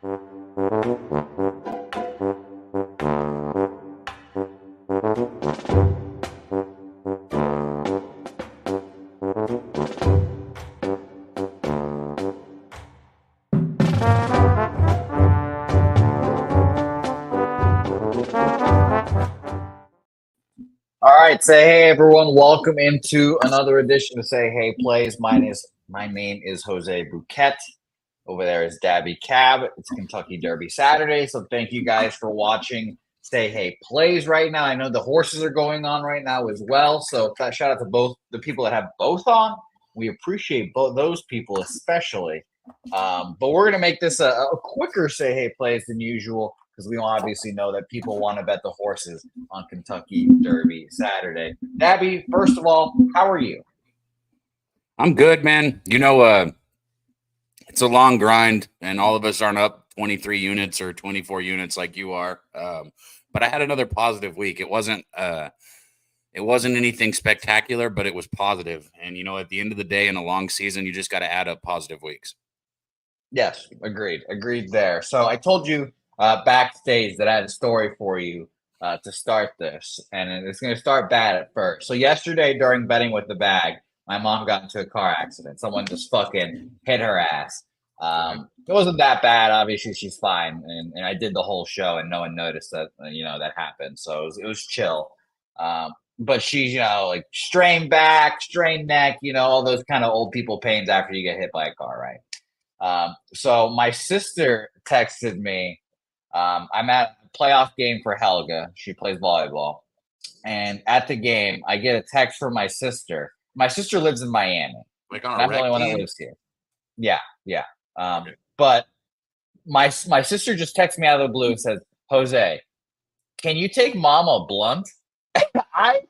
All right, say hey everyone. Welcome into another edition of Say Hey Plays. My name is Jose Bouquett. Over there is Daby Cab. It's Kentucky Derby Saturday, so thank you guys for watching Say Hey Plays right now. I know the horses are going on right now as well, so shout out to both the people that have both on. We appreciate both those people especially. But we're gonna make this a quicker Say Hey Plays than usual because we obviously know that people want to bet the horses on Kentucky Derby Saturday. Daby, first of all, how are you? I'm good, man. It's a long grind, and all of us aren't up 23 units or 24 units like you are. But I had another positive week. It wasn't anything spectacular, but it was positive. And at the end of the day, in a long season, you just got to add up positive weeks. Yes, agreed there. So I told you backstage that I had a story for you to start this, and it's going to start bad at first. So yesterday during betting with the bag, my mom got into a car accident. Someone just fucking hit her ass. It wasn't that bad. Obviously, she's fine, and I did the whole show, and no one noticed that that happened. So it was chill. But she's like strained back, strained neck, all those kind of old people pains after you get hit by a car, right? So my sister texted me. I'm at a playoff game for Helga. She plays volleyball. And at the game, I get a text from my sister. My sister lives in Miami. Like on a I'm the only one that lives here. Yeah. Okay. But my sister just texted me out of the blue and said, Jose, can you take Mama Blunt? I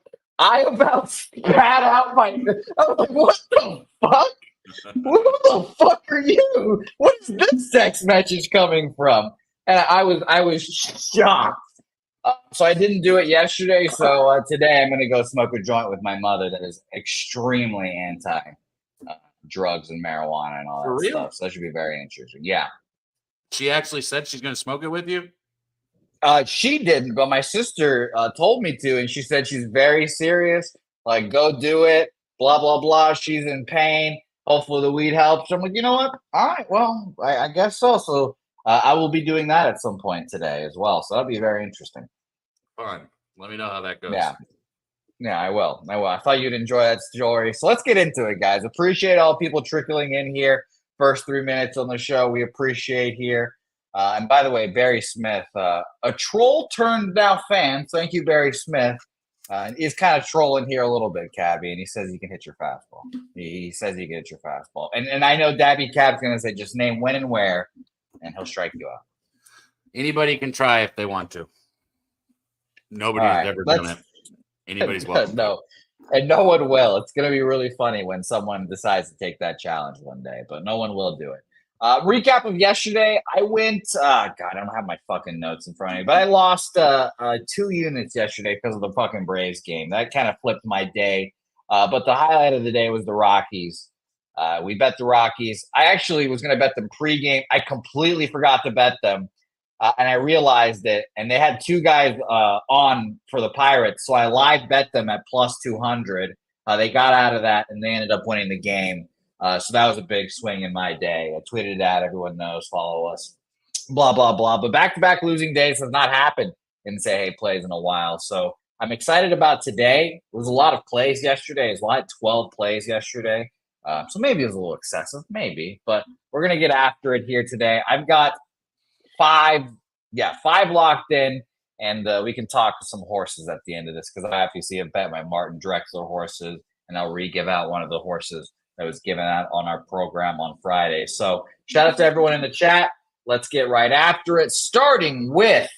about spat out my. I was like, what the fuck? Who the fuck are you? What is this text message coming from? And I was shocked. So I didn't do it yesterday. So today I'm going to go smoke a joint with my mother that is extremely anti drugs and marijuana and all that stuff. So that should be very interesting. Yeah. She actually said she's going to smoke it with you? She didn't, but my sister told me to, and she said she's very serious. Like, go do it. Blah blah blah. She's in pain. Hopefully the weed helps. I'm like, you know what? All right, well, I guess so. So I will be doing that at some point today as well. So that'll be very interesting. Fun. Let me know how that goes. Yeah, I will. I thought you'd enjoy that story. So let's get into it, guys. Appreciate all people trickling in here. First 3 minutes on the show, we appreciate here. And by the way, Barry Smith, a troll turned now fan. Thank you, Barry Smith. He's kind of trolling here a little bit, Cabby, and he says you can hit your fastball. He says you can hit your fastball. And I know Daby Cab's going to say just name when and where, and he'll strike you out. Anybody can try if they want to. Nobody's ever done it. Anybody's welcome. No, and no one will. It's going to be really funny when someone decides to take that challenge one day, but no one will do it. Recap of yesterday. I went, God, I don't have my fucking notes in front of me, but I lost 2 units yesterday because of the fucking Braves game. That kind of flipped my day. But the highlight of the day was the Rockies. We bet the Rockies. I actually was going to bet them pregame. I completely forgot to bet them. And I realized it. And they had 2 guys on for the Pirates. So I live bet them at plus 200. They got out of that and they ended up winning the game. So that was a big swing in my day. I tweeted it out. Everyone knows. Follow us. Blah, blah, blah. But back-to-back losing days has not happened in Say Hey Plays in a while. So I'm excited about today. It was a lot of plays yesterday as well. I had 12 plays yesterday. So maybe it was a little excessive. Maybe. But we're going to get after it here today. I've got 5 locked in. And we can talk to some horses at the end of this because I obviously have bet my Martin Drexler horses. And I'll re-give out one of the horses that was given out on our program on Friday. So shout out to everyone in the chat. Let's get right after it, starting with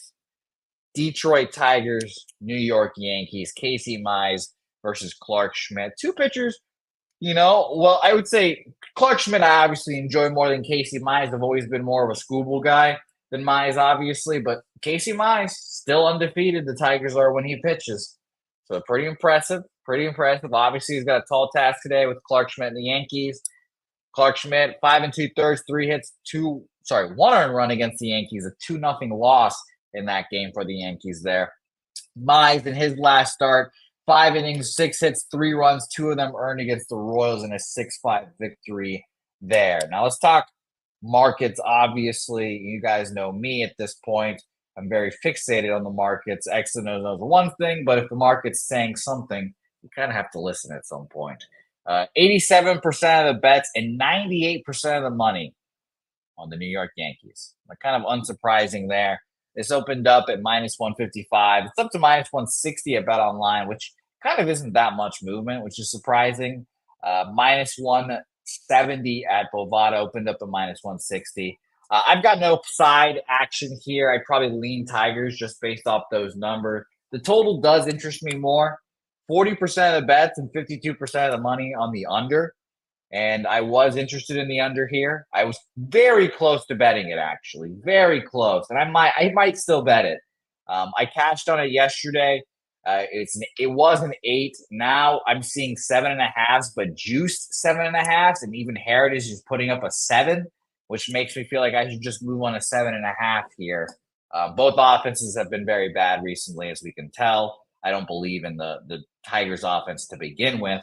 Detroit Tigers, New York Yankees, Casey Mize versus Clark Schmidt. 2 pitchers, well, I would say Clark Schmidt I obviously enjoy more than Casey Mize. I've always been more of a schoolboy guy than Mize, obviously, but Casey Mize still undefeated. The Tigers are when he pitches. So pretty impressive. Obviously, he's got a tall task today with Clark Schmidt and the Yankees. Clark Schmidt, 5 2/3, 3 hits, 1 earned run against the Yankees, a 2-0 loss in that game for the Yankees there. Mize in his last start, 5 innings, 6 hits, 3 runs, 2 of them earned against the Royals in a 6-5 victory there. Now let's talk markets. Obviously, you guys know me at this point. I'm very fixated on the markets. X and O knows one thing, but if the market's saying something, you kind of have to listen at some point. 87% of the bets and 98% of the money on the New York Yankees. Kind of unsurprising there. This opened up at minus 155. It's up to minus 160 at Bet Online, which kind of isn't that much movement, which is surprising. Minus 170 at Bovada opened up at minus 160. I've got no side action here. I'd probably lean Tigers just based off those numbers. The total does interest me more. 40% of the bets and 52% of the money on the under. And I was interested in the under here. I was very close to betting it, actually. Very close. And I might still bet it. I cashed on it yesterday. It was an 8. Now I'm seeing 7.5s, but juiced 7.5s, and even Heritage is putting up a 7, which makes me feel like I should just move on a 7.5 here. Both offenses have been very bad recently, as we can tell. I don't believe in the Tigers' offense to begin with.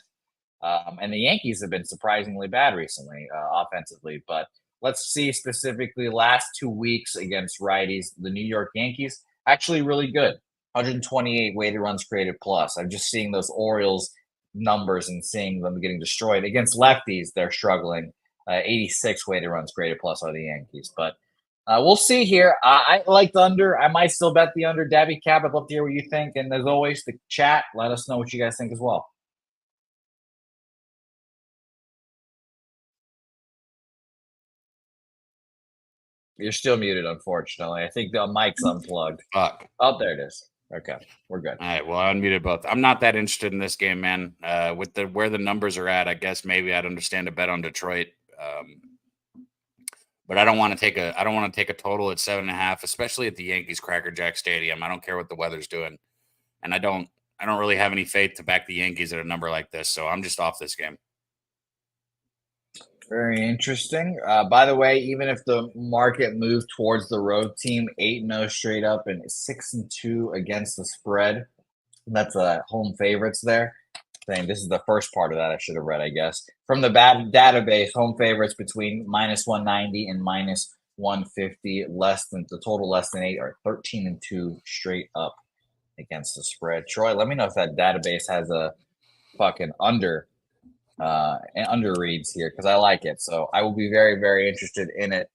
And the Yankees have been surprisingly bad recently, offensively. But let's see specifically last 2 weeks against righties. The New York Yankees, actually really good. 128 weighted runs created plus. I'm just seeing those Orioles numbers and seeing them getting destroyed. Against lefties, they're struggling. 86 weighted runs created plus are the Yankees. But we'll see here. I like the under. I might still bet the under. Daby Cab, I'd love to hear what you think. And as always, the chat, let us know what you guys think as well. You're still muted, unfortunately. I think the mic's unplugged. Fuck. Oh, there it is. Okay, we're good. All right, well, I unmuted both. I'm not that interested in this game, man. With where the numbers are at, I guess maybe I'd understand a bet on Detroit. But I don't want to take a total at 7.5, especially at the Yankees Cracker Jack Stadium. I don't care what the weather's doing, and I don't really have any faith to back the Yankees at a number like this. So I'm just off this game. Very interesting. By the way, even if the market moved towards the road team, 8-0 straight up and 6-2 against the spread, that's home favorites there. Saying this is the first part of that I should have read, I guess. From the bad database, home favorites between minus 190 and minus 150, the total less than 8 are 13-2 straight up against the spread. Troy, let me know if that database has a fucking under reads here, because I like it. So I will be very, very interested in it.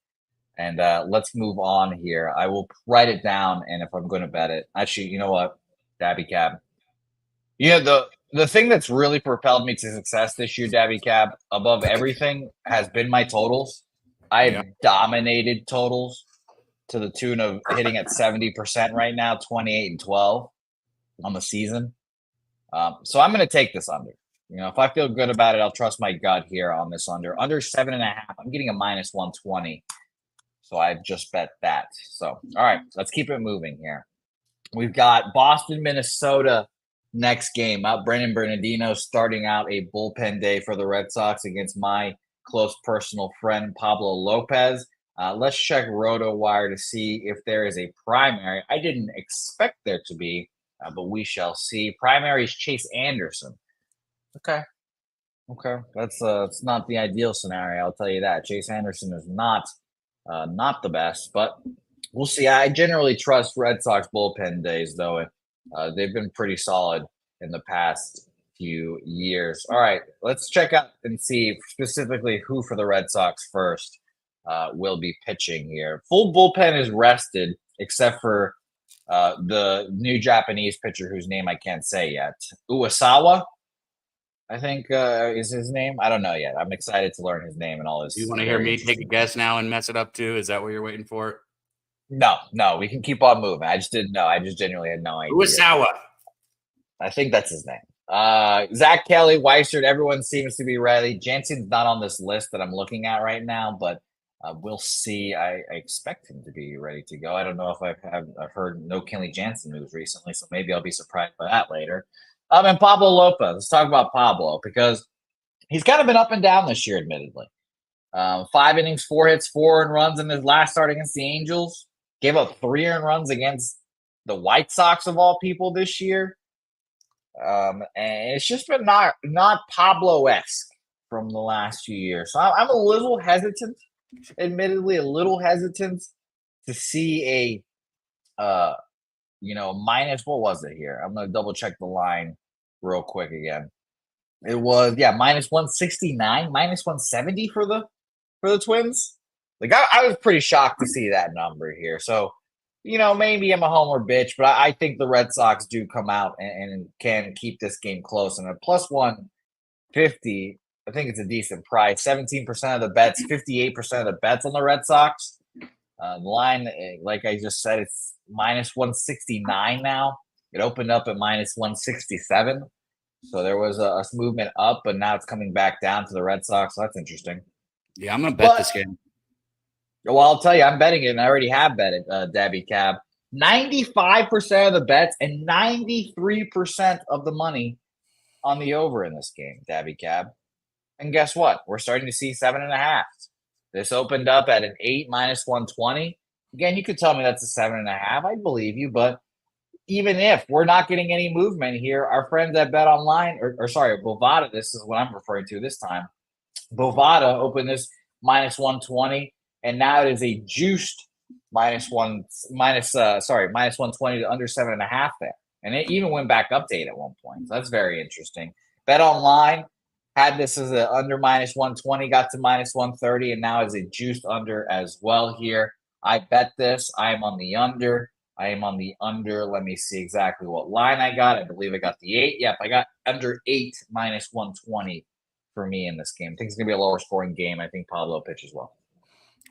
And let's move on here. I will write it down, and if I'm going to bet it, actually, you know what, Daby Cab. The thing that's really propelled me to success this year, Daby Cab, above everything, has been my totals. I have dominated totals to the tune of hitting at 70% right now, 28-12 on the season. So I'm going to take this under. If I feel good about it, I'll trust my gut here on this under. Under 7.5, I'm getting a minus 120. So I've just bet that. So, all right, let's keep it moving here. We've got Boston, Minnesota next game. Brendan Bernardino starting out a bullpen day for the Red Sox against my close personal friend, Pablo Lopez. Let's check RotoWire to see if there is a primary. I didn't expect there to be, but we shall see. Primary is Chase Anderson. Okay. That's it's not the ideal scenario, I'll tell you that. Chase Anderson is not the best, but we'll see. I generally trust Red Sox bullpen days, though. They've been pretty solid in the past few years. All right, let's check out and see specifically who for the Red Sox first will be pitching here. Full bullpen is rested, except for the new Japanese pitcher whose name I can't say yet. Uwasawa, I think is his name. I don't know yet. I'm excited to learn his name and all his. You want to hear me take a guess now and mess it up too? Is that what you're waiting for? No, we can keep on moving. I just didn't know. I just genuinely had no idea. Uwasawa. I think that's his name. Zach Kelly, Weissert, everyone seems to be ready. Jansen's not on this list that I'm looking at right now, but we'll see. I expect him to be ready to go. I don't know if I've heard no Kenley Jansen news recently, so maybe I'll be surprised by that later. And Pablo Lopez. Let's talk about Pablo, because he's kind of been up and down this year, admittedly. 5 innings, 4 hits, 4 earned runs in his last start against the Angels. Gave up 3 earned runs against the White Sox of all people this year. And it's just been not Pablo-esque from the last few years. So I'm a little hesitant, admittedly, a little hesitant to see a minus, what was it here? I'm gonna double check the line real quick again. It was minus 169, minus 170 for the Twins. Like I was pretty shocked to see that number here. So, maybe I'm a homer bitch, but I think the Red Sox do come out and can keep this game close. And a plus 150, I think it's a decent price. 17% of the bets, 58% of the bets on the Red Sox. The line, like I just said, it's minus 169 now. It opened up at minus 167. So there was a movement up, but now it's coming back down to the Red Sox. So that's interesting. Yeah, I'm going to bet this game. Well, I'll tell you, I'm betting it, and I already have bet it, Daby Cab. 95% of the bets and 93% of the money on the over in this game, Daby Cab. And guess what? We're starting to see 7.5. This opened up at an 8 minus 120. Again, you could tell me that's a 7.5. I believe you, but even if we're not getting any movement here, our friends at Bet Online, or sorry, Bovada, this is what I'm referring to this time. Bovada opened this minus 120, and now it is a juiced minus 120 to under 7.5 there. And it even went back up to 8 at one point. So that's very interesting. Bet Online had this as an under minus 120, got to minus 130, and now is a juiced under as well here. I bet this. I am on the under. Let me see exactly what line I got. I believe I got the 8. Yep, I got under 8 minus 120 for me in this game. I think it's going to be a lower scoring game. I think Pablo pitches well.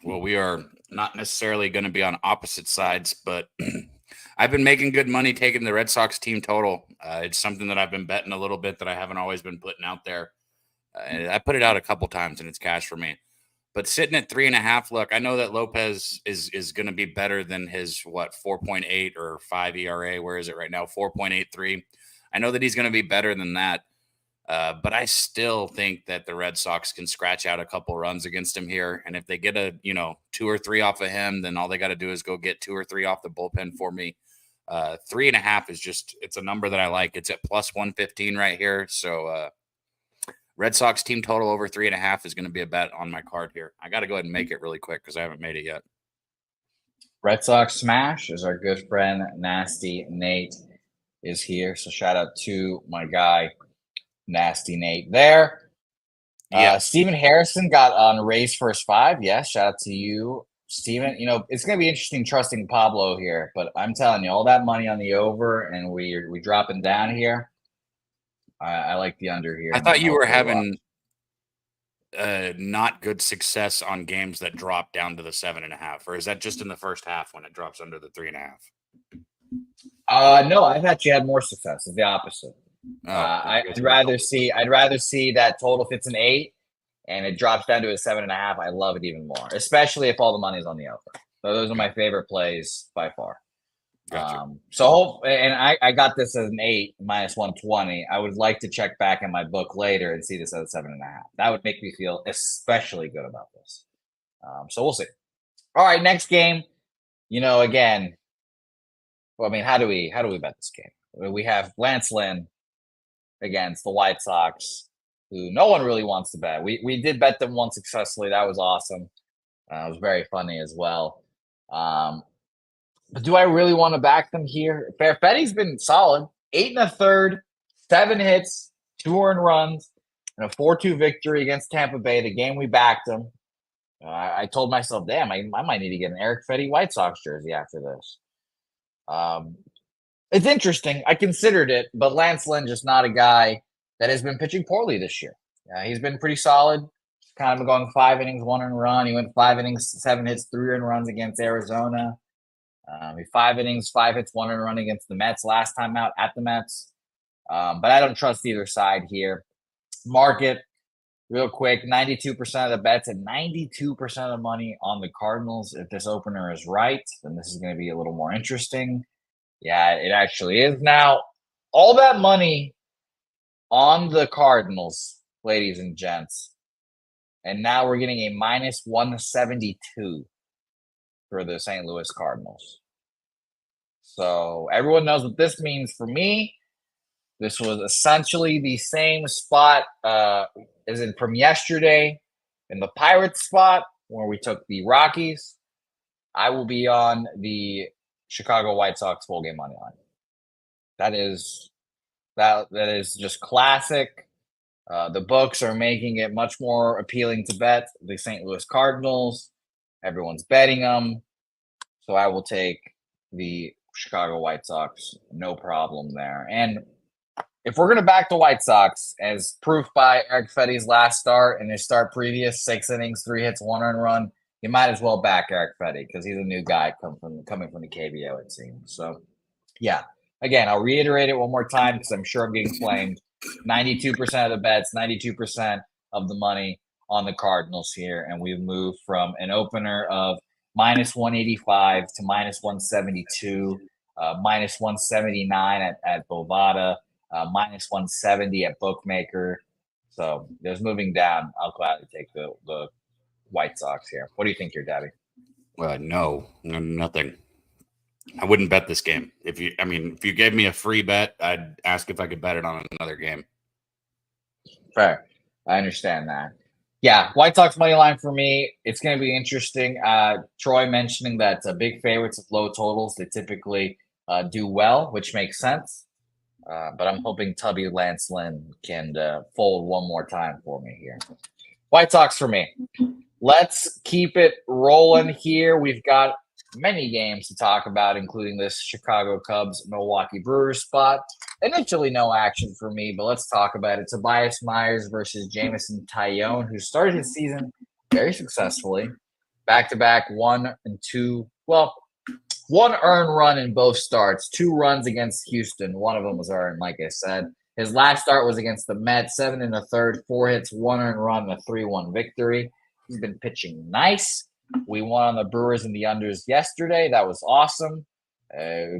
Well, we are not necessarily going to be on opposite sides, but I've been making good money taking the Red Sox team total. It's something that I've been betting a little bit that I haven't always been putting out there. I put it out a couple times, and it's cash for me. But sitting at 3.5, look, I know that Lopez is going to be better than his 4.8 or 5 ERA. Where is it right now? 4.83. I know that he's going to be better than that. But I still think that the Red Sox can scratch out a couple runs against him here. And if they get 2 or 3 off of him, then all they got to do is go get 2 or 3 off the bullpen for me. 3.5 is it's a number that I like. It's at plus 115 right here. So Red Sox team total over 3.5 is going to be a bet on my card here. I got to go ahead and make it really quick because I haven't made it yet. Red Sox Smash is our good friend Nasty Nate is here. So shout out to my guy, Nasty Nate there. Yeah. Steven Harrison got on Rays first 5. Yes, shout out to you, Steven. It's going to be interesting trusting Pablo here, but I'm telling you, all that money on the over, and we dropping down here. I like the under here. I thought you were having not good success on games that drop down to the 7.5, or is that just in the first half when it drops under the 3.5? No, I've actually had more success. It's the opposite. I'd rather see that total if it's an 8 and it drops down to a 7.5. I love it even more, especially if all the money's on the over. So those are my favorite plays by far. Gotcha. I got this as an 8 minus 120. I would like to check back in my book later and see this as a 7.5. That would make me feel especially good about this. So we'll see. All right, next game. Again. Well, I mean, how do we bet this game? We have Lance Lynn against the White Sox, who no one really wants to bet. We did bet them once successfully. That was awesome. It was very funny as well. But do I really want to back them here? Perfetti's been solid. 8 1/3, 7 hits, 2 earned runs, and a 4-2 victory against Tampa Bay, the game we backed him. I told myself, damn, I might need to get an Eric Fetty White Sox jersey after this. It's interesting. I considered it, but Lance Lynn just not a guy that has been pitching poorly this year. He's been pretty solid. Kind of going 5 innings, 1 earned run. He went 5 innings, 7 hits, 3 earned runs against Arizona. 5 innings, 5 hits, 1 earned run against the Mets last time out at the Mets. But I don't trust either side here. Market, real quick, 92% of the bets and 92% of the money on the Cardinals. If this opener is right, then this is going to be a little more interesting. Yeah, it actually is. Now, all that money on the Cardinals, ladies and gents, And now we're getting a minus 172 for the St. Louis Cardinals. So everyone knows what this means for me. This was essentially the same spot as in from yesterday in the Pirates spot where we took the Rockies. I will be on the Chicago White Sox full game money line. That is just classic. The books are making it much more appealing to bet the St. Louis Cardinals. Everyone's betting them. So I will take the Chicago White Sox, no problem there. And if we're going to back the White Sox, as proof by Eric Fetty's last start and his start previous, 6 innings, 3 hits, 1 earned run, you might as well back Eric Fetty because he's a new guy coming from the KBO, it seems. So, yeah. Again, I'll reiterate it one more time because I'm sure I'm getting flamed. 92% of the bets, 92% of the money on the Cardinals here. And we've moved from an opener of minus 185 to minus 172, minus 179 at Bovada, minus 170 at Bookmaker. So there's moving down. I'll gladly take the White Sox here. What do you think here, Daby? No, nothing. I wouldn't bet this game. If you gave me a free bet, I'd ask if I could bet it on another game. Fair. I understand that. Yeah, White Sox money line for me. It's going to be interesting. Troy mentioning that big favorites with low totals, they typically do well, which makes sense. But I'm hoping Tubby Lance Lynn can fold one more time for me here. White Sox for me. Let's keep it rolling here. We've got many games to talk about, including this Chicago Cubs Milwaukee Brewers spot. Initially, no action for me, but let's talk about it. Tobias Myers versus Jameson Taillon, who started his season very successfully. Back-to-back 1 and 2. Well, 1 earned run in both starts. 2 runs against Houston. One of them was earned, like I said. His last start was against the Mets, 7 1/3, 4 hits, 1 earned run, and a 3-1 victory. He's been pitching nice. We won on the Brewers and the unders yesterday. That was awesome.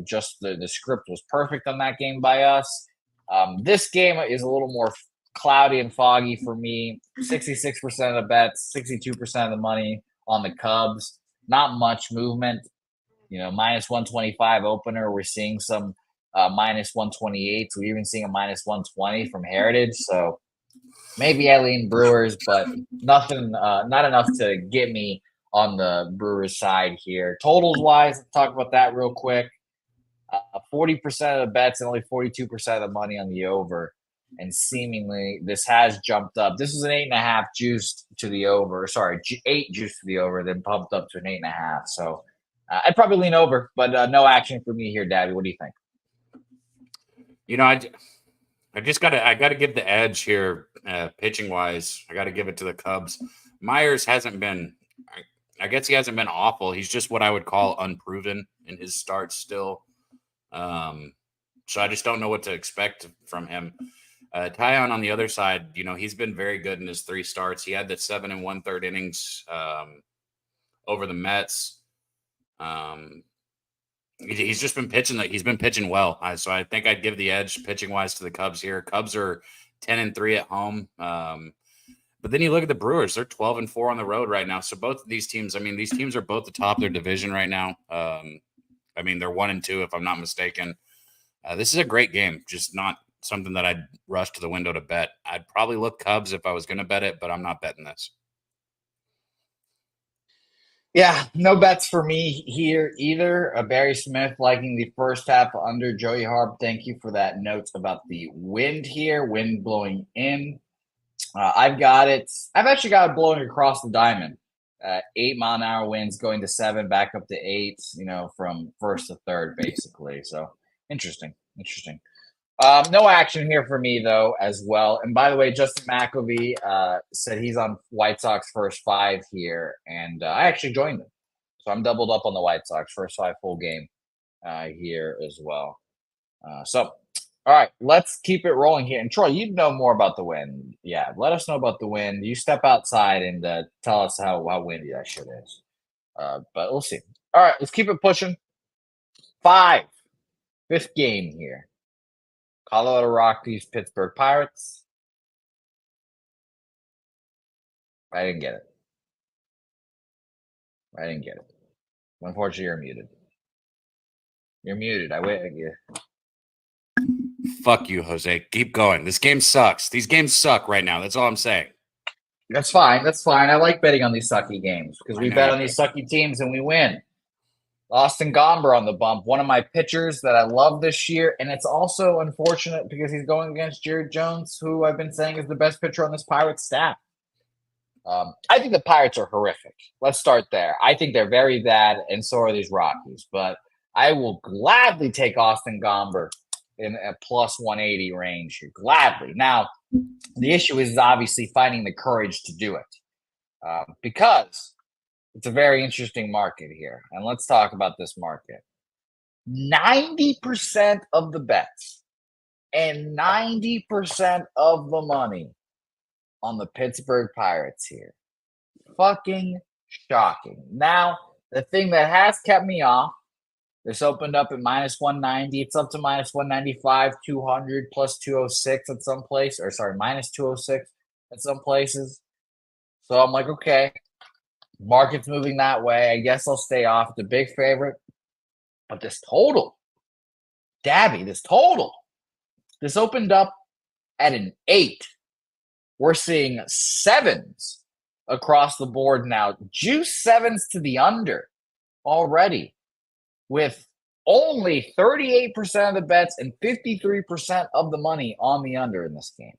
Just the script was perfect on that game by us. This game is a little more cloudy and foggy for me. 66% of the bets, 62% of the money on the Cubs. Not much movement. Minus 125 opener. We're seeing some minus 128. We're even seeing a minus 120 from Heritage. So maybe I lean Brewers, but nothing, not enough to get me on the Brewers side here. Totals wise, let's talk about that real quick. 40% of the bets and only 42% of the money on the over. And seemingly this has jumped up. This was an 8.5 juiced to the over. Sorry, 8 juiced to the over, then pumped up to an 8.5. So I'd probably lean over, but no action for me here, Daby. What do you think? I gotta give the edge here, pitching wise. I gotta give it to the Cubs. Myers hasn't been, I guess he hasn't been awful. He's just what I would call unproven in his starts still. So I just don't know what to expect from him. Taillon on the other side, he's been very good in his 3 starts. He had the 7 1/3 innings over the Mets. He's just been pitching. He's been pitching well. So I think I'd give the edge pitching wise to the Cubs here. Cubs are 10-3 at home. But then you look at the Brewers; they're 12-4 on the road right now. So both of these teams, these teams are both the top of their division right now. They're 1 and 2 if I'm not mistaken. This is a great game. Just not something that I'd rush to the window to bet. I'd probably look Cubs if I was going to bet it, but I'm not betting this. Yeah, no bets for me here either. Barry Smith liking the first half under. Joey Harp, thank you for that note about the wind here, wind blowing in. I've got it. I've actually got it blowing across the diamond. 8-mile-an-hour winds going to 7, back up to 8, from first to third, basically. So interesting. No action here for me, though, as well. And by the way, Justin McElvey said he's on White Sox first 5 here, and I actually joined him. So I'm doubled up on the White Sox first 5 full game here as well. All right, let's keep it rolling here. And Troy, you know more about the wind. Yeah, let us know about the wind. You step outside and tell us how windy that shit is. But we'll see. All right, let's keep it pushing. 5, 5th game here. Colorado Rockies, Pittsburgh Pirates. I didn't get it. I didn't get it. Unfortunately, you're muted. You're muted. I wait. Yeah. Fuck you, Jose. Keep going. This game sucks. These games suck right now. That's all I'm saying. That's fine. That's fine. I like betting on these sucky games because I we know bet you on do. these sucky teams and we win. Austin Gomber on the bump, one of my pitchers that I love this year. And it's also unfortunate because he's going against Jared Jones, who I've been saying is the best pitcher on this Pirates staff. I think the Pirates are horrific. Let's start there. I think they're very bad, and so are these Rockies. But I will gladly take Austin Gomber in a plus 180 range here. Gladly. Now, the issue is obviously finding the courage to do it because it's a very interesting market here. And let's talk about this market. 90% of the bets and 90% of the money on the Pittsburgh Pirates here. Fucking shocking. Now, the thing that has kept me off, this opened up at minus 190. It's up to minus 195, 200, plus 206 at some place. Or sorry, minus 206 at some places. So I'm like, okay, market's moving that way. I guess I'll stay off. It's a big favorite. But this total, Daby, this opened up at an 8. We're seeing 7s across the board now. Juice 7s to the under already, with only 38% of the bets and 53% of the money on the under in this game.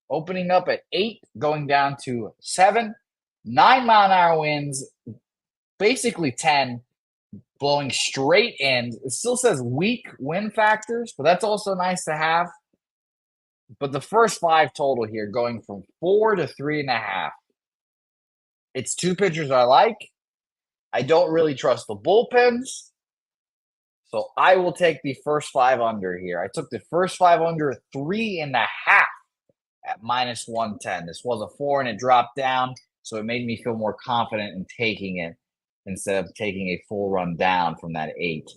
Opening up at 8, going down to 7, 9-mile-an-hour winds, basically 10, blowing straight in. It still says weak wind factors, but that's also nice to have. But the first 5 total here going from 4 to 3.5. It's 2 pitchers I like. I don't really trust the bullpens. So I will take the first 5 under here. I took the first 5 under 3.5 at minus 110. This was a 4 and it dropped down. So it made me feel more confident in taking it instead of taking a full run down from that 8.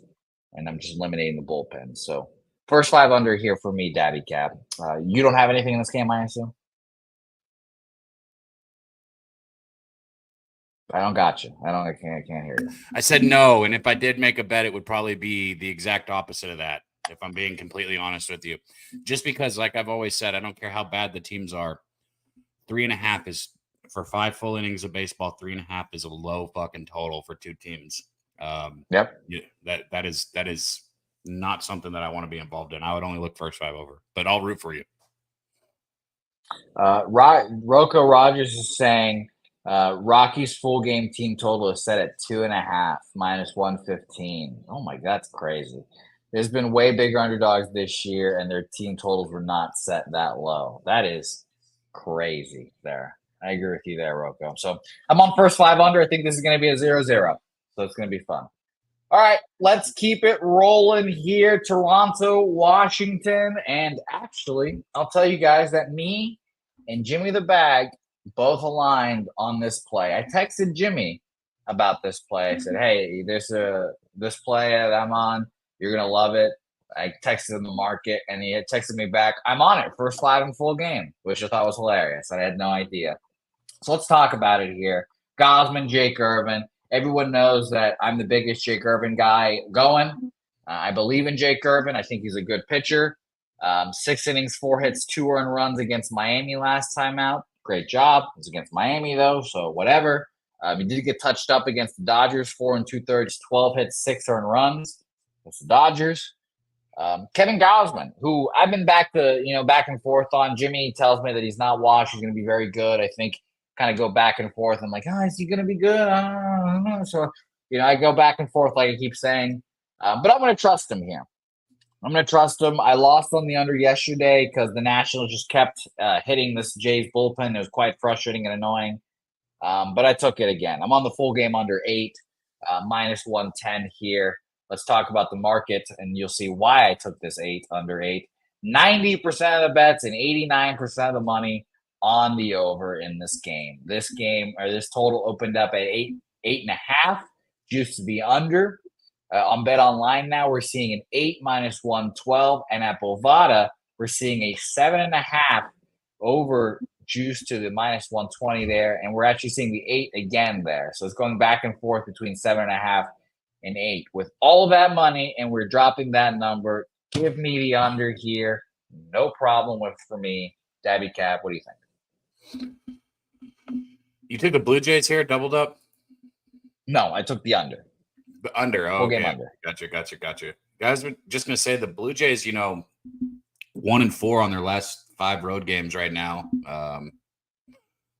And I'm just eliminating the bullpen. So first 5 under here for me, Daby Cab. You don't have anything in this game, I assume? I don't got you. I can't hear you. I said no, and if I did make a bet, it would probably be the exact opposite of that, if I'm being completely honest with you. Just because, like I've always said, I don't care how bad the teams are. 3.5 is, for 5 full innings of baseball, 3.5 is a low fucking total for 2 teams. Yep. Yeah, that is not something that I want to be involved in. I would only look first 5 over, but I'll root for you. Rocco Rogers is saying Rockies full game team total is set at 2.5, minus 115. Oh my, that's crazy. There's been way bigger underdogs this year, and their team totals were not set that low. That is crazy there. I agree with you there, Rocco. So I'm on first 5 under. I think this is going to be a 0-0. So it's going to be fun. All right, let's keep it rolling here. Toronto, Washington. And actually, I'll tell you guys that me and Jimmy the Bag both aligned on this play. I texted Jimmy about this play. I said, hey, there's this play that I'm on. You're going to love it. I texted him the market, and he had texted me back, I'm on it. First 5 in full game, which I thought was hilarious. I had no idea. So let's talk about it here. Gosman, Jake Irvin. Everyone knows that I'm the biggest Jake Irvin guy going. I believe in Jake Irvin. I think he's a good pitcher. 6 innings, 4 hits, 2 earned runs against Miami last time out. Great job. It was against Miami, though, so whatever. He did get touched up against the Dodgers, 4 2/3, 12 hits, 6 earned runs. It's the Dodgers. Kevin Gausman, who I've been back and forth on. Jimmy tells me that he's not washed. He's going to be very good. I think kind of go back and forth. I'm like, is he going to be good? I don't know. So, I go back and forth like I keep saying. But I'm going to trust him here. I'm going to trust him. I lost on the under yesterday because the Nationals just kept hitting this Jays bullpen. It was quite frustrating and annoying. But I took it again. I'm on the full game under 8, minus 110 here. Let's talk about the market, and you'll see why I took this under 8. 90% of the bets and 89% of the money on the over in this game. This total opened up at 8.5, juice to the under. On Bet Online now, we're seeing an 8 minus 112, and at Bovada, we're seeing a 7.5 over juice to the minus 120 there, and we're actually seeing the 8 again there. So it's going back and forth between 7.5 and 8. With all of that money, and we're dropping that number, give me the under here. No problem for me. Daby Cab, what do you think? You took the Blue Jays here, doubled up? No, I took the under. The under. Oh, Full okay. game under. Gotcha. Guys, we're just going to say the Blue Jays, 1-4 on their last 5 road games right now.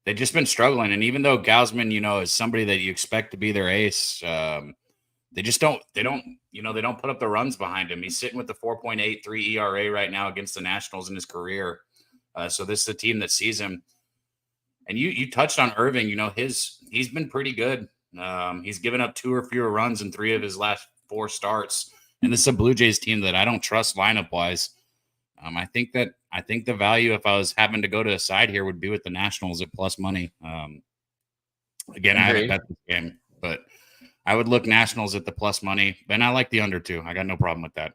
They've just been struggling. And even though Gausman, is somebody that you expect to be their ace, they just don't put up the runs behind him. He's sitting with the 4.83 ERA right now against the Nationals in his career. So this is a team that sees him. And you touched on Irving, he's been pretty good. He's given up 2 or fewer runs in 3 of his last 4 starts. And this is a Blue Jays team that I don't trust lineup wise. I think the value, if I was having to go to a side here, would be with the Nationals at plus money. Again, I haven't bet this game, but I would look Nationals at the plus money. And I like the under too. I got no problem with that.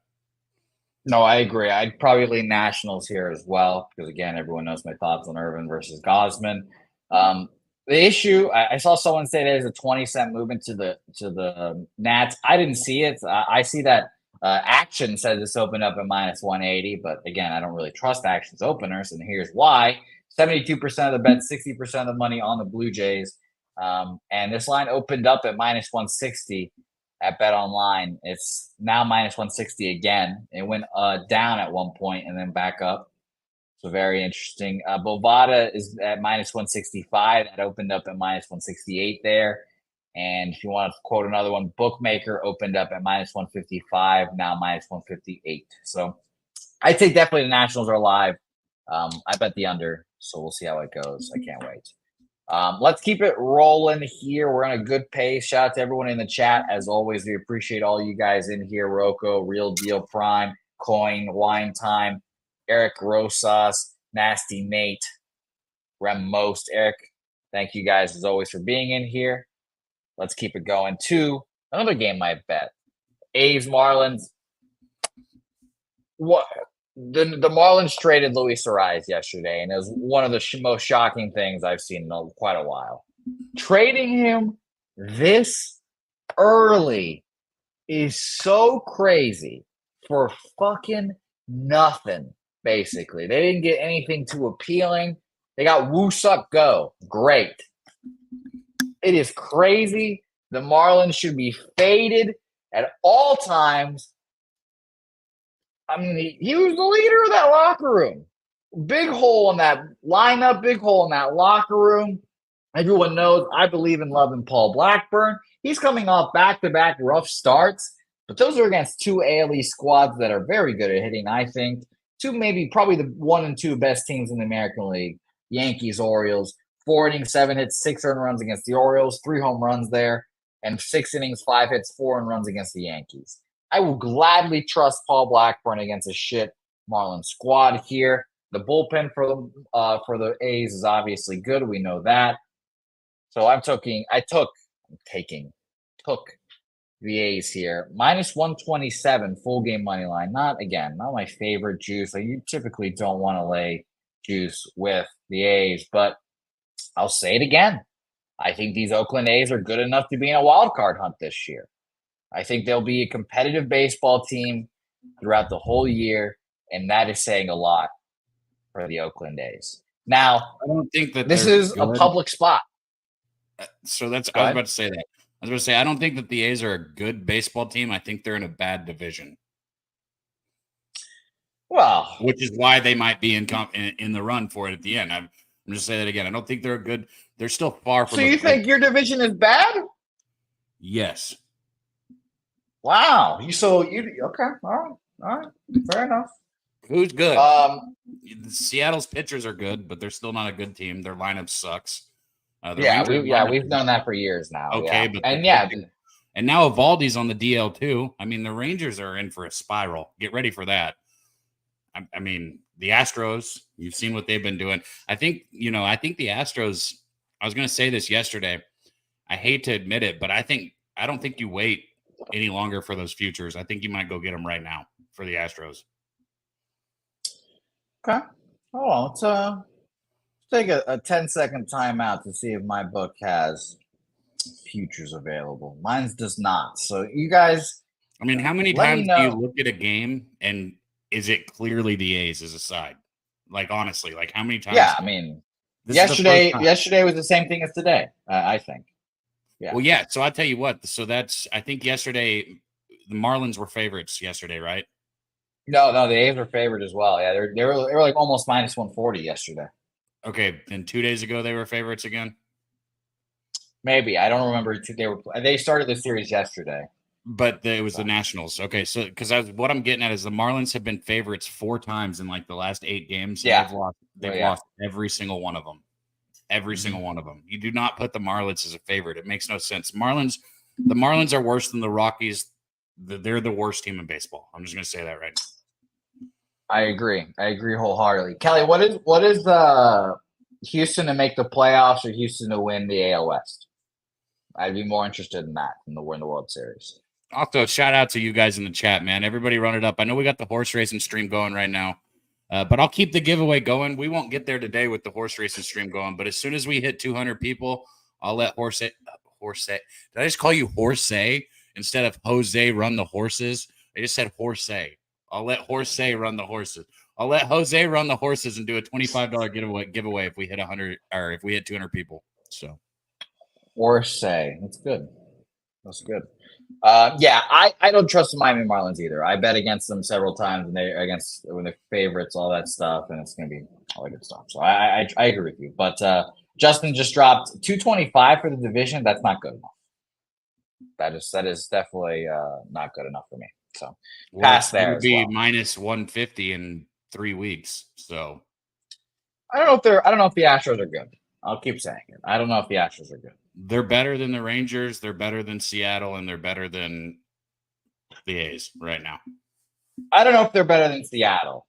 No, I agree. I'd probably lean Nationals here as well because, again, everyone knows my thoughts on Irvin versus Gausman. The issue, I saw someone say there's a 20-cent movement to the Nats. I didn't see it. I see that Action says it's opened up at minus 180, but again, I don't really trust Action's openers, and here's why. 72% of the bet, 60% of the money on the Blue Jays. And this line opened up at minus 160 at Bet Online. It's now minus 160 again. It went down at one point and then back up. So very interesting. Bovada is at minus 165. That opened up at minus 168 there. And if you want to quote another one, Bookmaker opened up at minus 155, now minus 158. So I think definitely the Nationals are live. I bet the under, so we'll see how it goes. I can't wait. Let's keep it rolling here. We're on a good pace. Shout out to everyone in the chat. As always, we appreciate all you guys in here. Rocco, Real Deal Prime, Coin, Wine Time, Eric Rosas, Nasty Nate, Rem Most. Eric, thank you guys as always for being in here. Let's keep it going to another game I bet. A's Marlins. What the Marlins traded Luis Ariz yesterday, and it was one of the most shocking things I've seen in quite a while. Trading him this early is so crazy for fucking nothing. Basically, they didn't get anything too appealing. They got Loshak Go. Great. It is crazy. The Marlins should be faded at all times. I mean, he was the leader of that locker room. Big hole in that lineup, big hole in that locker room. Everyone knows I believe in loving Paul Blackburn. He's coming off back-to-back rough starts, but those are against 2 AL squads that are very good at hitting, I think. Probably the 1 and 2 best teams in the American League. Yankees, Orioles. 4 innings, 7 hits, 6 earned runs against the Orioles, 3 home runs there, and 6 innings, 5 hits, 4 earned runs against the Yankees. I will gladly trust Paul Blackburn against a shit Marlins squad here. The bullpen for the A's is obviously good. We know that. So I took the A's here. Minus 127 full game money line. Not my favorite juice. Like, you typically don't want to lay juice with the A's, but I'll say it again. I think these Oakland A's are good enough to be in a wild card hunt this year. I think they'll be a competitive baseball team throughout the whole year, and that is saying a lot for the Oakland A's. Now, I don't think that this is a public spot. So I was about to say that. I was going to say, I don't think that the A's are a good baseball team. I think they're in a bad division. Well, which is why they might be in the run for it at the end. I'm just saying that again. I don't think they're good. They're still far from. So you think your division is bad? Yes. Wow. Okay. All right. Fair enough. Who's good? Seattle's pitchers are good, but they're still not a good team. Their lineup sucks. We've known that for years now. Okay, yeah. And now Evaldi's on the DL too. I mean, the Rangers are in for a spiral. Get ready for that. I mean, the Astros, you've seen what they've been doing. I think the Astros, I was going to say this yesterday. I hate to admit it, but I don't think you wait any longer for those futures. I think you might go get them right now for the Astros. Okay. Oh, let's Take a 10-second timeout to see if my book has futures available. Mine does not. So you guys, I mean, how many let me times do you know. look at a game and is it clearly the A's as a side? Like, honestly, like how many times? Yeah, I mean, This is the first time. yesterday was the same thing as today. I think. Yeah. Well, yeah. So I'll tell you what. So I think yesterday, the Marlins were favorites yesterday, right? No, the A's were favored as well. Yeah, they were like almost minus 140 yesterday. Okay, and 2 days ago they were favorites again. Maybe I don't remember. They started the series yesterday, but it was the Nationals. Okay, so because what I'm getting at is the Marlins have been favorites 4 times in like the last 8 games. And they've lost every single one of them. Every single one of them. You do not put the Marlins as a favorite. It makes no sense. The Marlins are worse than the Rockies. They're the worst team in baseball. I'm just going to say that right now. I agree wholeheartedly. Kelly, what is Houston to make the playoffs or Houston to win the AL West? I'd be more interested in that than the win the World Series. Also, shout out to you guys in the chat, man. Everybody run it up. I know we got the horse racing stream going right now, but I'll keep the giveaway going. We won't get there today with the horse racing stream going, but as soon as we hit 200 people, I'll let Horse. Did I just call you Horse instead of Jose run the horses? I just said Horse. I'll let Jose run the horses. I'll let Jose run the horses and do a $25 giveaway if we hit 100 or if we hit 200 people. So, Jose, that's good. That's good. I don't trust the Miami Marlins either. I bet against them several times when they're favorites, all that stuff, and it's going to be all that good stuff. So I agree with you. But Justin just dropped 225 for the division. That's not good enough. That is definitely not good enough for me. So pass there. It would be minus 150 in 3 weeks. So I don't know if the Astros are good. I'll keep saying it. I don't know if the Astros are good. They're better than the Rangers. They're better than Seattle, and they're better than the A's right now. I don't know if they're better than Seattle.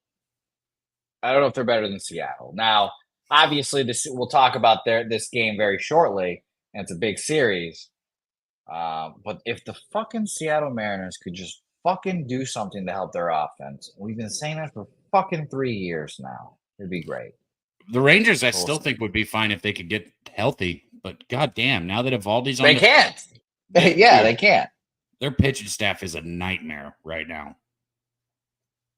Now, obviously, we'll talk about this game very shortly, and it's a big series. But if the fucking Seattle Mariners could just fucking do something to help their offense, we've been saying that for fucking 3 years now. It'd be great. The Rangers, I still think would be fine if they could get healthy, but goddamn, now that Evaldi's on, they can't. Yeah, they can't. Their pitching staff is a nightmare right now.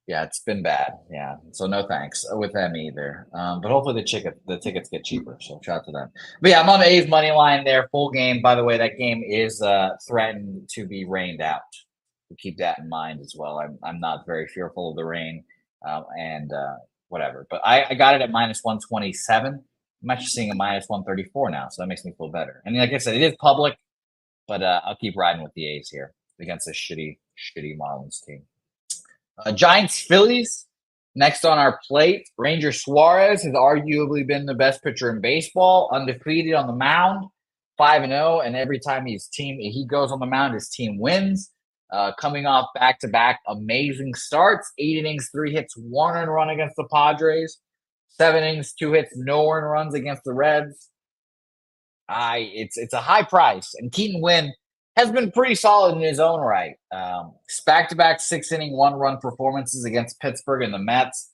Yeah, it's been bad. Yeah, so no thanks with them either. But hopefully the tickets get cheaper. So shout out to them. But yeah, I'm on the A's money line there. Full game. By the way, that game is threatened to be rained out. So keep that in mind as well. I'm not very fearful of the rain and whatever. But I got it at minus 127. I'm actually seeing a minus 134 now, so that makes me feel better. And like I said, it is public, but I'll keep riding with the A's here against this shitty Marlins team. Giants Phillies next on our plate. Ranger Suarez has arguably been the best pitcher in baseball, undefeated on the mound, 5-0, and every time he goes on the mound, his team wins. Coming off back-to-back amazing starts, 8 innings, 3 hits, 1 earned run against the Padres, 7 innings, 2 hits, no earned runs against the Reds. It's a high price, and Keaton Winn has been pretty solid in his own right. Back-to-back 6-inning, 1-run performances against Pittsburgh and the Mets.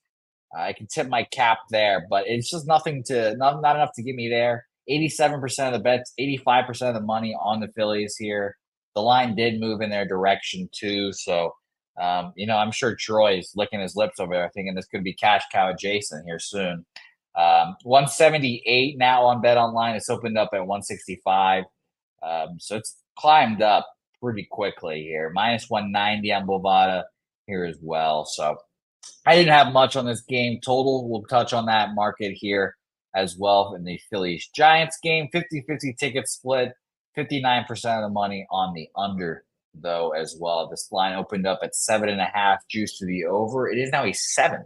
I can tip my cap there, but it's just not enough to get me there. 87% of the bets, 85% of the money on the Phillies here. The line did move in their direction too, so I'm sure Troy's licking his lips over there, thinking this could be cash cow adjacent here soon. 178 now on Bet Online. It's opened up at 165, so it's climbed up pretty quickly here. Minus 190 on Bovada here as well. So I didn't have much on this game total. We'll touch on that market here as well in the Phillies Giants game. 50-50 ticket split. 59% of the money on the under, though, as well. This line opened up at 7.5, juice to the over. It is now a 7.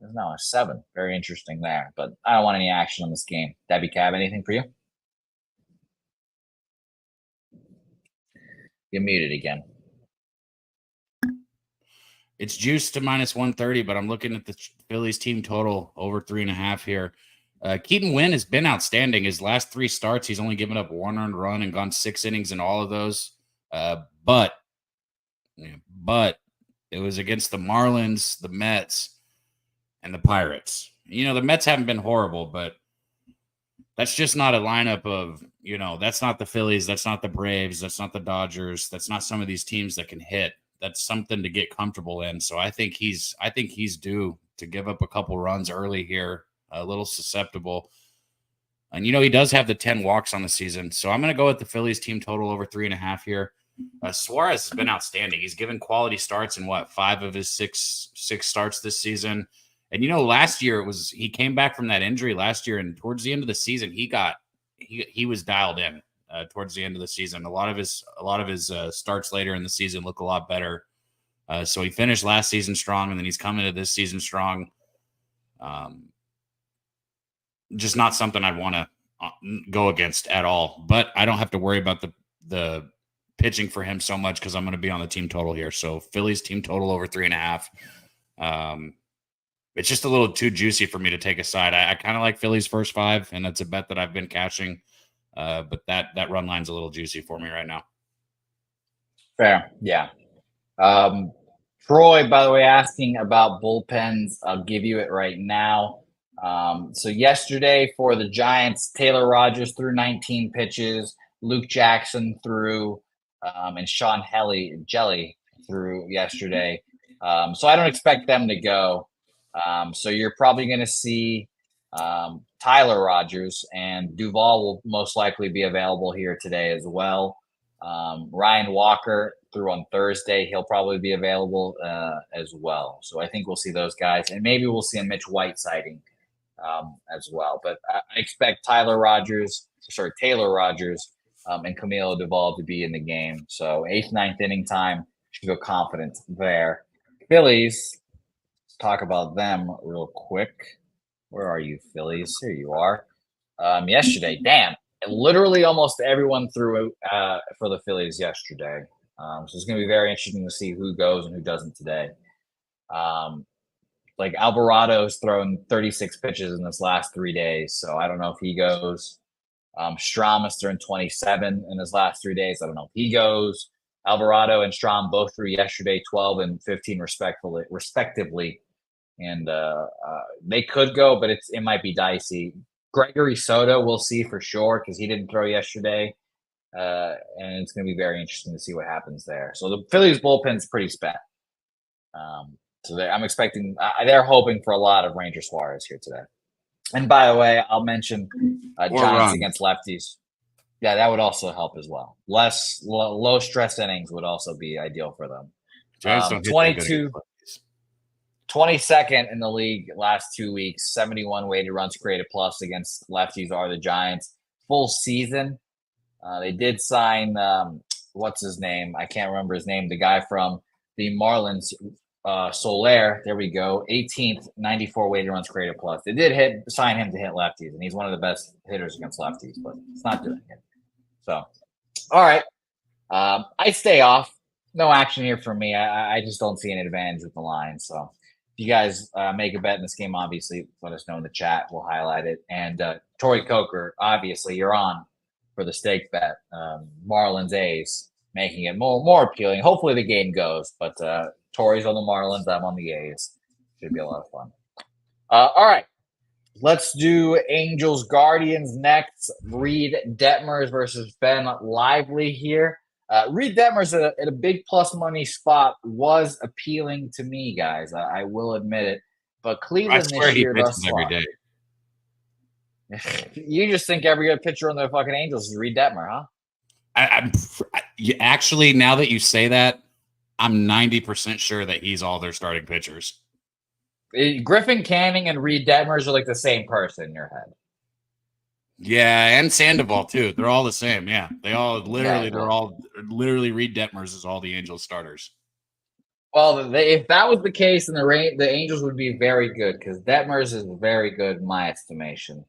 It's now a 7. Very interesting there. But I don't want any action on this game. Daby Cab, anything for you? You're muted again. It's juiced to minus 130, but I'm looking at the Phillies team total over 3.5 here. Keaton Winn has been outstanding. His last 3 starts, he's only given up 1 earned run and gone 6 innings in all of those. But it was against the Marlins, the Mets, and the Pirates. The Mets haven't been horrible, but that's just not a lineup of, that's not the Phillies. That's not the Braves. That's not the Dodgers. That's not some of these teams that can hit. That's something to get comfortable in. So I think he's due to give up a couple runs early here, a little susceptible. And, he does have the 10 walks on the season. So I'm going to go with the Phillies team total over 3.5 here. Suarez has been outstanding. He's given quality starts in 5 of his six starts this season. And last year he came back from that injury last year, and towards the end of the season, he was dialed in. Towards the end of the season, a lot of his starts later in the season look a lot better. So he finished last season strong, and then he's coming to this season strong. Just not something I'd want to go against at all. But I don't have to worry about the pitching for him so much because I'm going to be on the team total here. So Phillies team total over 3.5. It's just a little too juicy for me to take a side. I kind of like Phillies first 5, and that's a bet that I've been cashing. But that run line's a little juicy for me right now. Fair. Yeah. Troy, by the way, asking about bullpens. I'll give you it right now. So yesterday for the Giants, Taylor Rogers threw 19 pitches, Luke Jackson threw, and Sean Jelly threw yesterday. So I don't expect them to go. So you're probably going to see Tyler Rogers, and Duvall will most likely be available here today as well. Ryan Walker threw on Thursday. He'll probably be available as well. So I think we'll see those guys, and maybe we'll see a Mitch White sighting as well. But I expect Taylor Rogers, and Camilo Duvall to be in the game. So 8th, 9th inning time, should feel confident there. Phillies, let's talk about them real quick. Where are you, Phillies? Here you are. Yesterday, damn, literally almost everyone threw for the Phillies yesterday. So it's going to be very interesting to see who goes and who doesn't today. Like Alvarado's thrown 36 pitches in this last 3 days, so I don't know if he goes. Strahm has thrown 27 in his last 3 days. I don't know if he goes. Alvarado and Strahm both threw yesterday, 12 and 15 respectively. And they could go, but it might be dicey. Gregory Soto, we'll see for sure because he didn't throw yesterday. And it's going to be very interesting to see what happens there. So the Phillies bullpen's pretty spent. So I'm expecting they're hoping for a lot of Ranger Suarez here today. And by the way, I'll mention Giants against lefties. Yeah, that would also help as well. Low stress innings would also be ideal for them. 22nd in the league last 2 weeks, 71 weighted runs created plus against lefties are the Giants. Full season, they did sign, what's his name? I can't remember his name. The guy from the Marlins, Soler. There we go. 18th, 94 weighted runs created plus. They did sign him to hit lefties, and he's one of the best hitters against lefties, but it's not doing it. So, all right. I stay off. No action here for me. I just don't see an advantage with the line. So, if you guys make a bet in this game, obviously, let us know in the chat. We'll highlight it. And Tory Coker, obviously, you're on for the stake bet. Marlins A's, making it more appealing. Hopefully the game goes, but Tory's on the Marlins. I'm on the A's. Should be a lot of fun. All right. Let's do Angels Guardians next. Reed Detmers versus Ben Lively here. Reed Detmers at a big plus money spot was appealing to me, guys. I will admit it. But Cleveland this year thus far. Every day. You just think every good pitcher on the fucking Angels is Reed Detmer, huh? Actually, now that you say that, I'm 90% sure that he's all their starting pitchers. Griffin Canning and Reed Detmers are like the same person in your head. Yeah, and Sandoval too. They're all the same. Yeah, they're all literally Reed Detmers is all the Angels starters. Well, if that was the case, then the Angels would be very good because Detmers is very good in my estimation.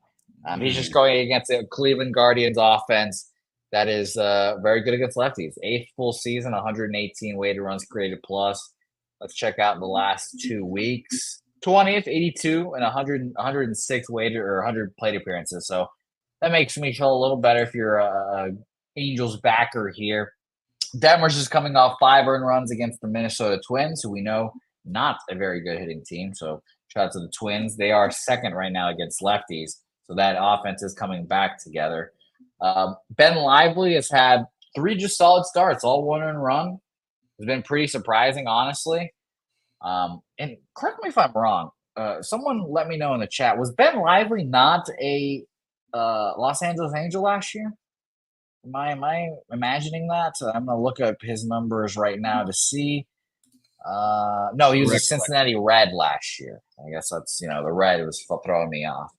He's just going against the Cleveland Guardians offense that is very good against lefties. 8th full season, 118 weighted runs created plus. Let's check out the last 2 weeks. 20th, 82, and 106 weighted or 100 plate appearances. So that makes me feel a little better if you're a Angels backer here. Detmers is coming off 5 earned runs against the Minnesota Twins, who we know not a very good hitting team. So shout out to the Twins. They are second right now against lefties. So that offense is coming back together. Ben Lively has had 3 just solid starts, all 1 earned run. It's been pretty surprising, honestly. And correct me if I'm wrong. Someone let me know in the chat. Was Ben Lively not a Los Angeles Angel last year? Am I imagining that? I'm gonna look up his numbers right now to see. No, he was a Cincinnati Red last year. I guess that's the Red was throwing me off.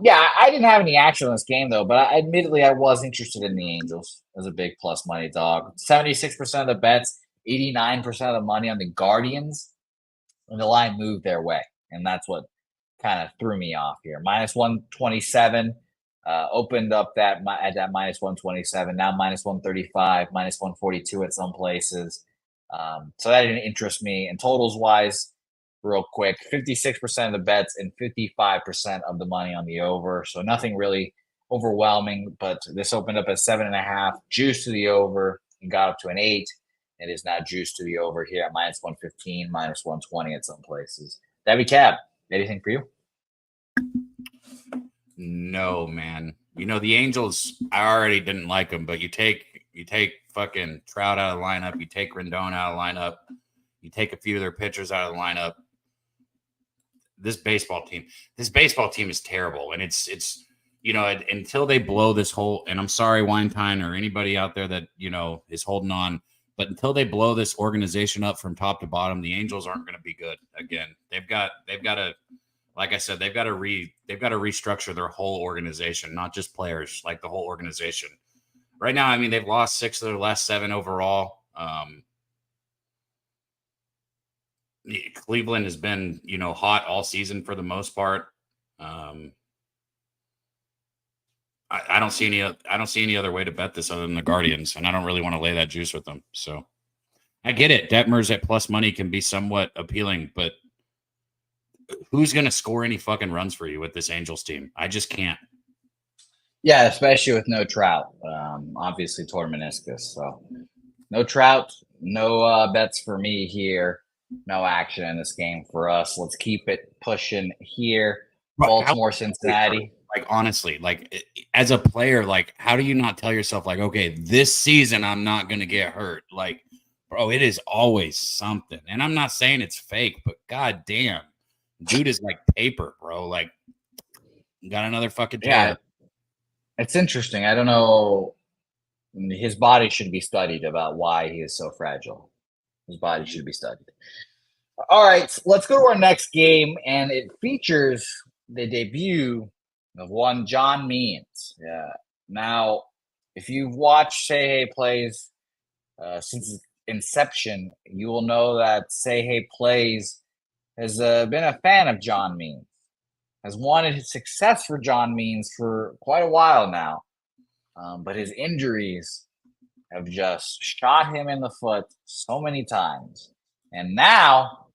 Yeah, I didn't have any action on this game though, but admittedly I was interested in the Angels as a big plus money dog. 76% of the bets, 89% of the money on the Guardians, and the line moved their way, and that's what kind of threw me off here. Minus 127. Opened up at that minus 127, now minus 135, minus 142 at some places. So that didn't interest me. And totals wise, real quick, 56% of the bets and 55% of the money on the over. So nothing really overwhelming, but this opened up at 7.5, juice to the over, and got up to an 8. It is now juice to the over here at minus 115, minus 120 at some places. Daby Cab, anything for you? No, man. The Angels, I already didn't like them, but you take fucking Trout out of the lineup, you take Rendon out of the lineup, you take a few of their pitchers out of the lineup. This baseball team is terrible. And it's until they blow this whole, and I'm sorry, Winetine or anybody out there that, is holding on, but until they blow this organization up from top to bottom, the Angels aren't going to be good again. They've got to, like I said, they've got to restructure their whole organization, not just players, like the whole organization. Right now, I mean, they've lost 6 of their last 7 overall. Cleveland has been, hot all season for the most part. I don't see any other way to bet this other than the Guardians, and I don't really want to lay that juice with them. So I get it. Detmers at plus money can be somewhat appealing, but who's going to score any fucking runs for you with this Angels team? I just can't. Yeah, especially with no Trout. Obviously, torn meniscus. So no Trout, no bets for me here. No action in this game for us. Let's keep it pushing here. Baltimore, Cincinnati. Like, honestly, as a player, how do you not tell yourself, okay, this season I'm not going to get hurt? Bro, it is always something. And I'm not saying it's fake, but god damn. Dude is like paper, bro. Got another fucking tear. Yeah, it's interesting. I don't know. His body should be studied about why he is so fragile. His body should be studied. All right, let's go to our next game, and it features the debut of one John Means. Yeah. Now, if you've watched Seihei Plays since inception, you will know that Seihei Plays has been a fan of John Means, has wanted his success for John Means for quite a while now. But his injuries have just shot him in the foot so many times. And now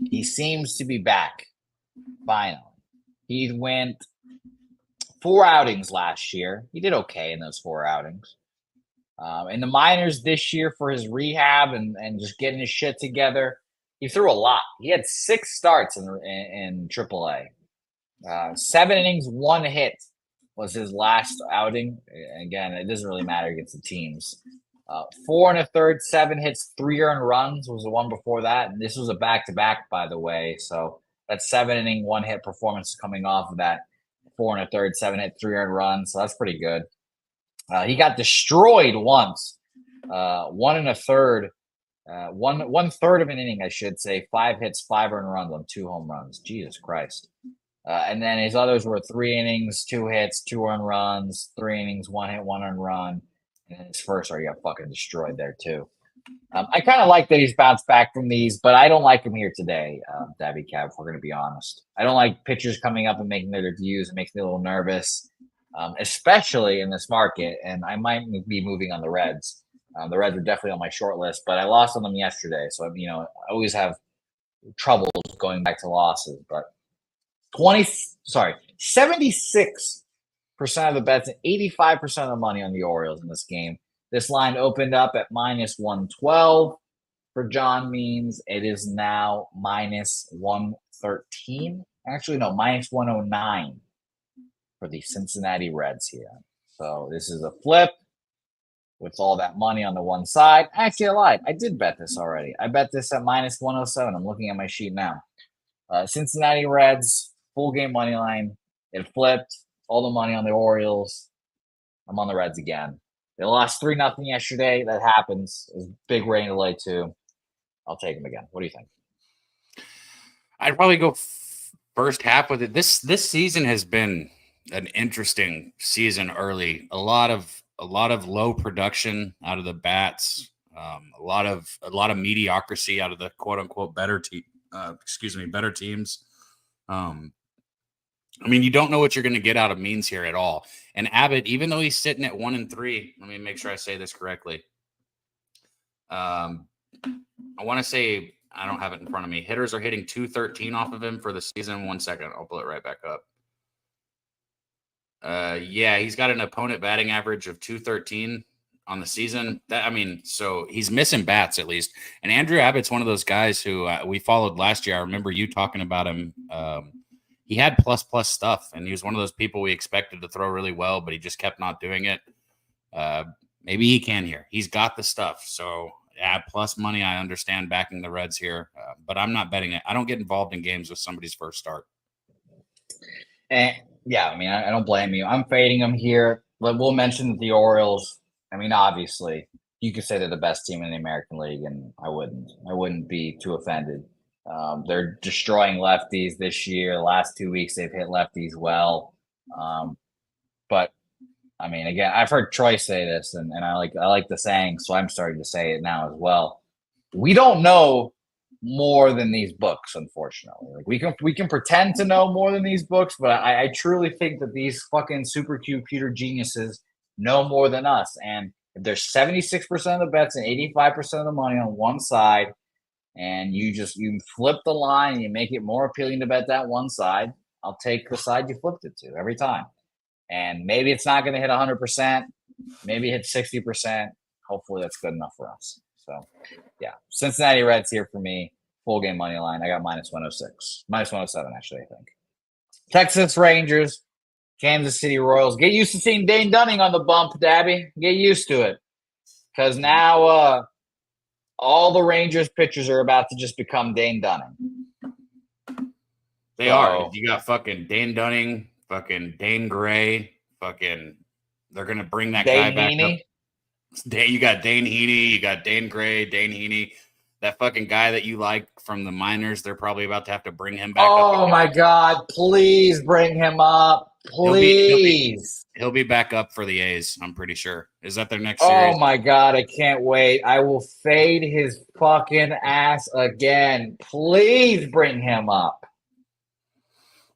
he seems to be back, finally. He went 4 outings last year. He did okay in those 4 outings. In the minors this year for his rehab and just getting his shit together, he threw a lot. He had 6 starts in AAA. 7 innings, 1 hit was his last outing. Again, it doesn't really matter against the teams. 4 1/3, 7 hits, 3 earned runs was the one before that. And this was a back-to-back, by the way. So that 7-inning, 1-hit performance coming off of that 4 1/3, 7 hit, 3 earned runs. So that's pretty good. He got destroyed once. 1 1/3. 1/3 of an inning, I should say. 5 hits, 5 earned runs on 2 home runs. Jesus Christ. And then his others were 3 innings, 2 hits, 2 earned runs, 3 innings, 1 hit, 1 earned run. And then his first he got fucking destroyed there too. I kind of like that he's bounced back from these, but I don't like him here today, Daby Cab, if we're going to be honest. I don't like pitchers coming up and making their debuts. It makes me a little nervous, especially in this market. And I might be moving on the Reds. The Reds are definitely on my short list, but I lost on them yesterday. So, I always have troubles going back to losses. But 76% of the bets and 85% of the money on the Orioles in this game. This line opened up at minus 112 for John Means. It is now minus 113. Actually, no, minus 109 for the Cincinnati Reds here. So this is a flip with all that money on the one side. Actually, I lied. I did bet this already. I bet this at minus 107. I'm looking at my sheet now. Cincinnati Reds, full game money line. It flipped. All the money on the Orioles. I'm on the Reds again. They lost 3-0 yesterday. That happens. It was big rain delay too. I'll take them again. What do you think? I'd probably go first half with it. This season has been an interesting season early. A lot of low production out of the bats. A lot of mediocrity out of the quote unquote better teams. I mean, you don't know what you're going to get out of Means here at all. And Abbott, even though he's sitting at 1-3, let me make sure I say this correctly. I want to say, I don't have it in front of me. Hitters are hitting 213 off of him for the season. 1 second. I'll pull it right back up. Yeah, he's got an opponent batting average of 213 on the season. So he's missing bats at least. And Andrew Abbott's one of those guys who we followed last year. I remember you talking about him. He had plus stuff, and he was one of those people we expected to throw really well, but he just kept not doing it. Maybe he can here. He's got the stuff. So at plus money, I understand backing the Reds here, but I'm not betting it. I don't get involved in games with somebody's first start. And yeah, I mean, I don't blame you. I'm fading them here. But we'll mention that the Orioles, I mean, obviously, you could say they're the best team in the American League, and I wouldn't be too offended. They're destroying lefties this year. The last 2 weeks, they've hit lefties well. But I mean, again, I've heard Troy say this, and I like the saying, so I'm starting to say it now as well. We don't know more than these books, unfortunately. Like we can pretend to know more than these books, but I truly think that these fucking supercomputer geniuses know more than us. And if there's 76% of the bets and 85% of the money on one side, and you flip the line and you make it more appealing to bet that one side, I'll take the side you flipped it to every time. And maybe it's not going to hit 100%. Maybe it hits 60%. Hopefully that's good enough for us. So, yeah, Cincinnati Reds here for me. Full game money line. I got minus 106. Minus 107, actually, I think. Texas Rangers, Kansas City Royals. Get used to seeing Dane Dunning on the bump, Dabby. Get used to it. Because now all the Rangers pitchers are about to just become Dane Dunning. They are. You got fucking Dane Dunning, fucking Dane Gray, fucking they're going to bring that guy back up. You got Dane Heaney, you got Dane Gray, Dane Heaney. That fucking guy that you like from the minors, they're probably about to have to bring him back up. Oh, my God. Please bring him up. Please. He'll be back up for the A's, I'm pretty sure. Is that their next series? Oh, my God. I can't wait. I will fade his fucking ass again. Please bring him up.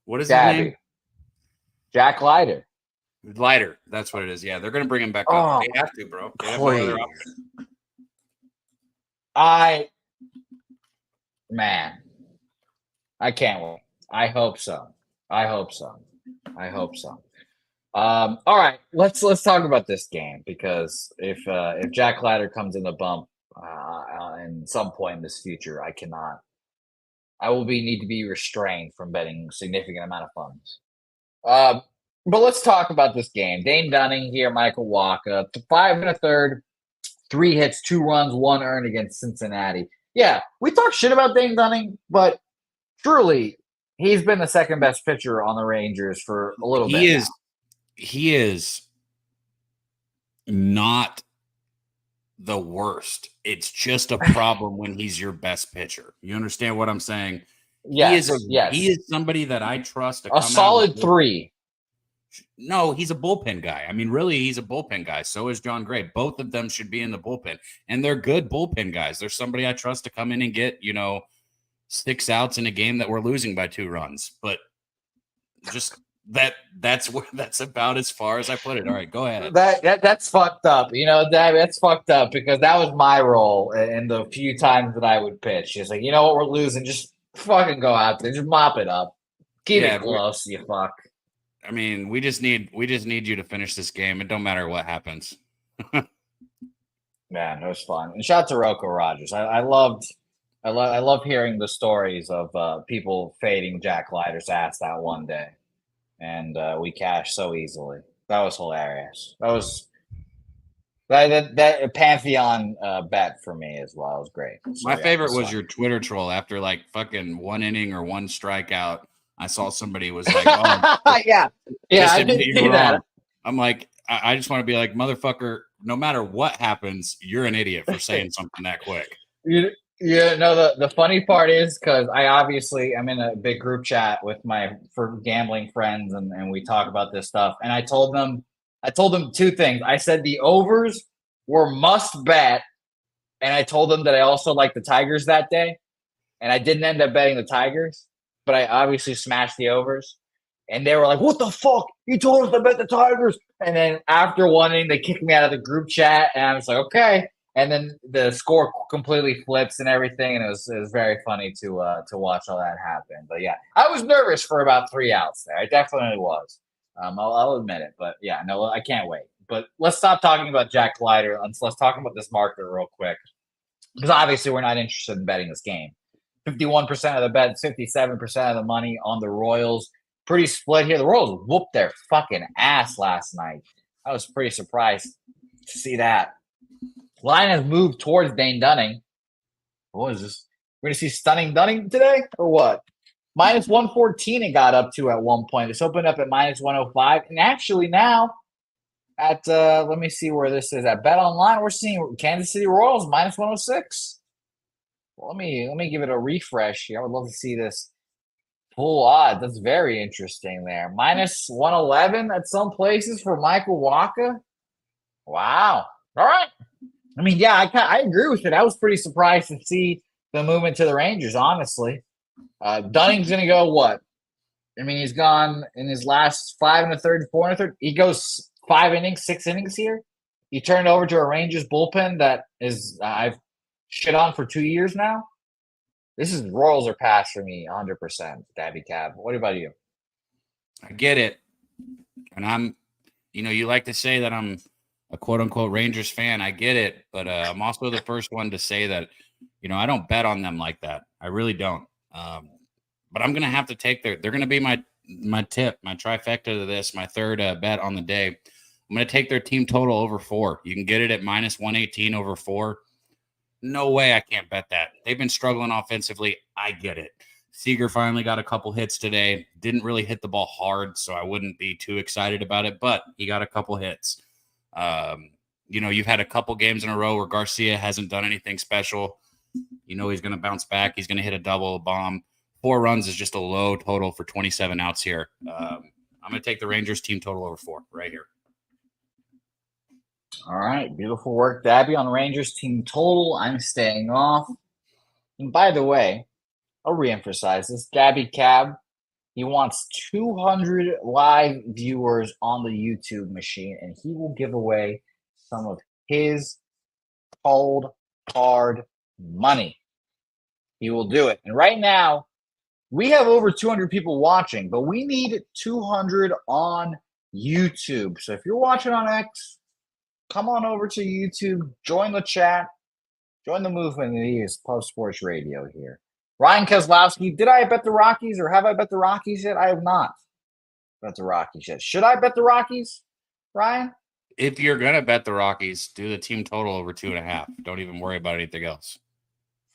What is his name? Jack Leiter. Leiter. That's what it is. Yeah, they're going to bring him back up. They have to, bro. They have no other option. I can't wait. I hope so. All right, let's talk about this game, because if Jack Leiter comes in the bump in some point in this future, I will need to be restrained from betting a significant amount of funds. But let's talk about this game. Dane Dunning here, Michael Wacha, 5 1/3, 3 hits, 2 runs, 1 earned against Cincinnati. Yeah, we talk shit about Dane Dunning, but truly, he's been the second best pitcher on the Rangers for a little bit. He is not the worst. It's just a problem when he's your best pitcher. You understand what I'm saying? Yes. He is somebody that I trust. A solid 3. No, he's a bullpen guy. I mean, really, he's a bullpen guy. So is John Gray. Both of them should be in the bullpen, and they're good bullpen guys. There's somebody I trust to come in and get, 6 outs in a game that we're losing by 2 runs. But just that's about as far as I put it. All right, go ahead. That's fucked up. That's fucked up, because that was my role in the few times that I would pitch. It's like, you know what, we're losing. Just fucking go out there. Just mop it up. Keep it close, you fuck. I mean, we just need you to finish this game. It don't matter what happens. Man, it was fun. And shout out to Rocco Rogers. I love hearing the stories of people fading Jack Leiter's ass that one day. and we cashed so easily. That was hilarious. That was that Pantheon bet for me as well. It was great. So, My favorite was your Twitter troll after like fucking one inning or one strikeout. I saw somebody was like, "Oh, yeah, I did see that." I'm like, I just want to be like, motherfucker. No matter what happens, you're an idiot for saying something that quick. Yeah, no, the funny part is because I'm in a big group chat with my gambling friends and we talk about this stuff. And I told them two things. I said the overs were must bet, and I told them that I also like the Tigers that day. And I didn't end up betting the Tigers, but I obviously smashed the overs. And they were like, "What the fuck? You told us to bet the Tigers." And then after one inning, they kicked me out of the group chat, and I was like, "Okay." And then the score completely flips and everything, and it was very funny to watch all that happen. But yeah, I was nervous for about 3 outs there. I definitely was. I'll admit it. But yeah, no, I can't wait. But let's stop talking about Jack Collider. Let's talk about this market real quick, because obviously we're not interested in betting this game. 51% of the bets, 57% of the money on the Royals. Pretty split here. The Royals whooped their fucking ass last night. I was pretty surprised to see that. Line has moved towards Dane Dunning. What is this? We're going to see Stunning Dunning today or what? Minus 114 it got up to at one point. It's opened up at minus 105. And actually now at, let me see where this is. At Bet Online, we're seeing Kansas City Royals minus 106. Well, let me give it a refresh here. I would love to see this full odds. That's very interesting there. Minus 111 at some places for Michael Wacha. Wow. All right. I mean, yeah, I agree with it. I was pretty surprised to see the movement to the Rangers, honestly. Dunning's going to go what? I mean, he's gone in his last 5 1/3, 4 1/3. He goes 5 innings, 6 innings here. He turned over to a Rangers bullpen that is I've shit on for 2 years now. This is Royals are pass for me 100%, Daby Cab. What about you? I get it. And I'm, you like to say that I'm a quote unquote Rangers fan. I get it. But I'm also the first one to say that, I don't bet on them like that. I really don't. But I'm going to have to take they're going to be my tip, my trifecta to this, my third bet on the day. I'm going to take their team total over 4. You can get it at minus 118 over 4. No way I can't bet that. They've been struggling offensively. I get it. Seager finally got a couple hits today. Didn't really hit the ball hard, so I wouldn't be too excited about it, but he got a couple hits. You've had a couple games in a row where Garcia hasn't done anything special. He's going to bounce back. He's going to hit a double, a bomb. 4 runs is just a low total for 27 outs here. I'm going to take the Rangers team total over 4 right here. All right. Beautiful work, Daby, on the Rangers team total. I'm staying off. And by the way, I'll reemphasize this. Daby Cab, he wants 200 live viewers on the YouTube machine, and he will give away some of his cold hard money. He will do it. And right now, we have over 200 people watching, but we need 200 on YouTube. So if you're watching on X, come on over to YouTube, join the chat, join the movement. It is Post Sports Radio here. Ryan Keselowski, did I bet the Rockies or have I bet the Rockies yet? I have not bet the Rockies yet. Should I bet the Rockies, Ryan? If you're going to bet the Rockies, do the team total over 2.5. Don't even worry about anything else.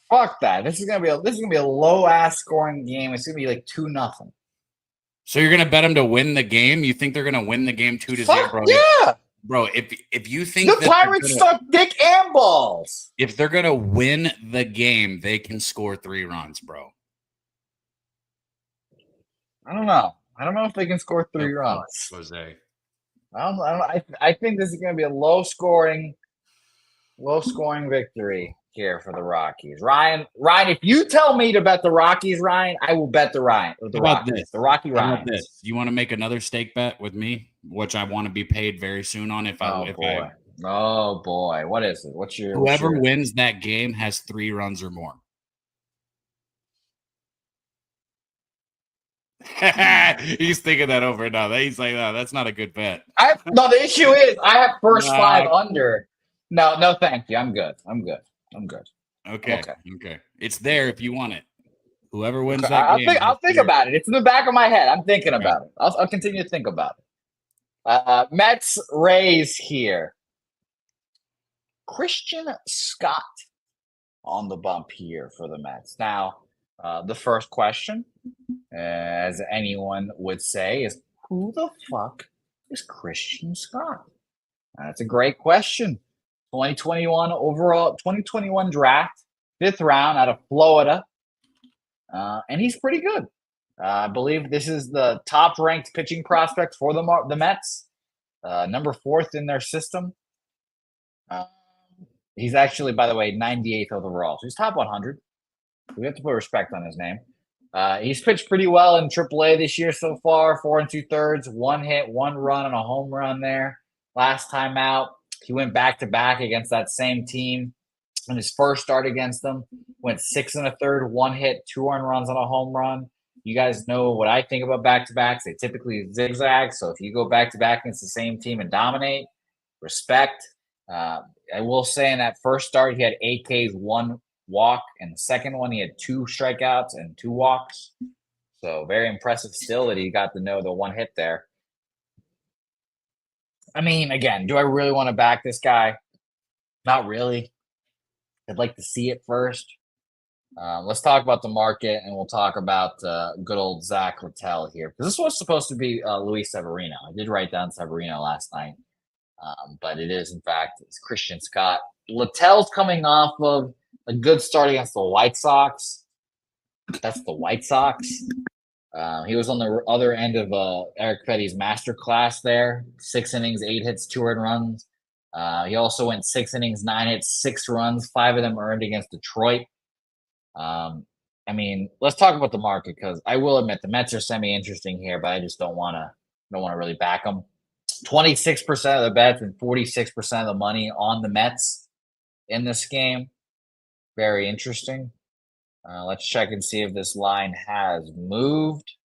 Fuck that. This is gonna be a low ass scoring game. It's gonna be like 2-0. So you're gonna bet them to win the game? You think they're gonna win the game 2-0, bro? Yeah. Bro, if you think the Pirates suck dick and balls. If they're gonna win the game, they can score 3 runs, bro. I don't know. I don't know if they can score 3 runs. Jose. I think this is gonna be a low scoring victory here for the Rockies. Ryan, if you tell me to bet the Rockies, Ryan, I will bet the Rockies. The Rocky Ryans. You want to make another stake bet with me, which I want to be paid very soon on Oh boy. What is it? Whoever wins that game has 3 runs or more. He's thinking that over now. He's like, no, that's not a good bet. The issue is I have first 5 under. No, thank you. I'm good. Okay. It's there if you want it. Whoever wins that game. I'll think about it. It's in the back of my head. I'm thinking about it. I'll continue to think about it. Mets Rays here. Christian Scott on the bump here for the Mets. Now, the first question, as anyone would say, is who the fuck is Christian Scott? That's a great question. 2021 draft, 5th round out of Florida. And he's pretty good. I believe this is the top-ranked pitching prospect for the Mets. Number 4th in their system. He's actually, by the way, 98th overall. So he's top 100. We have to put respect on his name. He's pitched pretty well in AAA this year so far. 4 2/3, 1 hit, 1 run, and a home run there. Last time out, he went back-to-back against that same team. In his first start against them, went 6 1/3, 1 hit, 2 earned runs on a home run. You guys know what I think about back-to-backs. They typically zigzag. So if you go back-to-back against the same team and dominate, respect. I will say in that first start, he had 8 Ks, 1 walk. And the second one, he had 2 strikeouts and 2 walks. So very impressive still that he got to know the 1 hit there. I mean, again, do I really want to back this guy? Not really. I'd like to see it first. Let's talk about the market, and we'll talk about good old Zach Littell here. Because this was supposed to be Luis Severino. I did write down Severino last night. But it is, in fact, it's Christian Scott. Littell's coming off of a good start against the White Sox. That's the White Sox. He was on the other end of Eric Petty's masterclass there. 6 innings, 8 hits, 2 earned runs. He also went 6 innings, 9 hits, 6 runs, 5 of them earned against Detroit. I mean, let's talk about the market because I will admit the Mets are semi-interesting here, but I just don't want to really back them. 26% of the bets and 46% of the money on the Mets in this game. Very interesting. Let's check and see if this line has moved.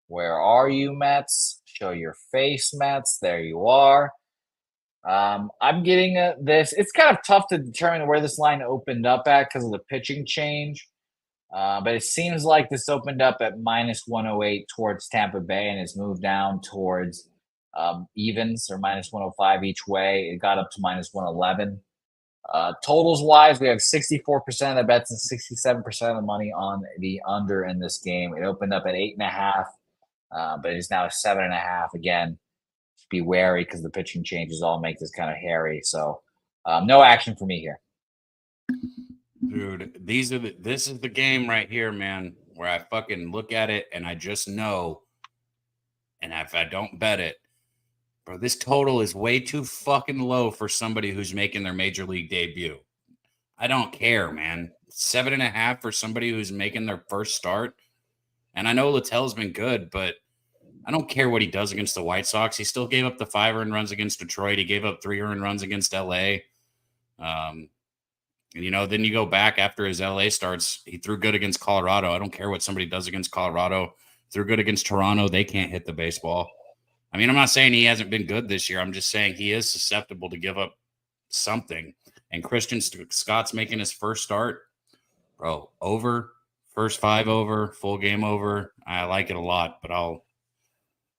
Where are you, Mets? Show your face, Mets. There you are. I'm getting this. It's kind of tough to determine where this line opened up at because of the pitching change. But it seems like this opened up at -108 towards Tampa Bay and has moved down towards evens or -105 each way. It got up to -111. Totals wise, we have 64% of the bets and 67% of the money on the under in this game. It opened up at 8.5, but it is now 7.5. Again, be wary because the pitching changes all make this kind of hairy. So no action for me here. Dude, this is the game right here, man, where I fucking look at it and I just know, and if I don't bet it, bro, this total is way too fucking low for somebody who's making their major league debut. I don't care, man. 7.5 for somebody who's making their first start. And I know Littell's been good, but I don't care what he does against the White Sox. He still gave up the 5 earned runs against Detroit. He gave up 3 earned runs against LA. Then you go back after his LA starts. He threw good against Colorado. I don't care what somebody does against Colorado. Threw good against Toronto. They can't hit the baseball. I mean, I'm not saying he hasn't been good this year. I'm just saying he is susceptible to give up something. And Christian Scott's making his first start. Bro, over. First 5 over. Full game over. I like it a lot, but I'll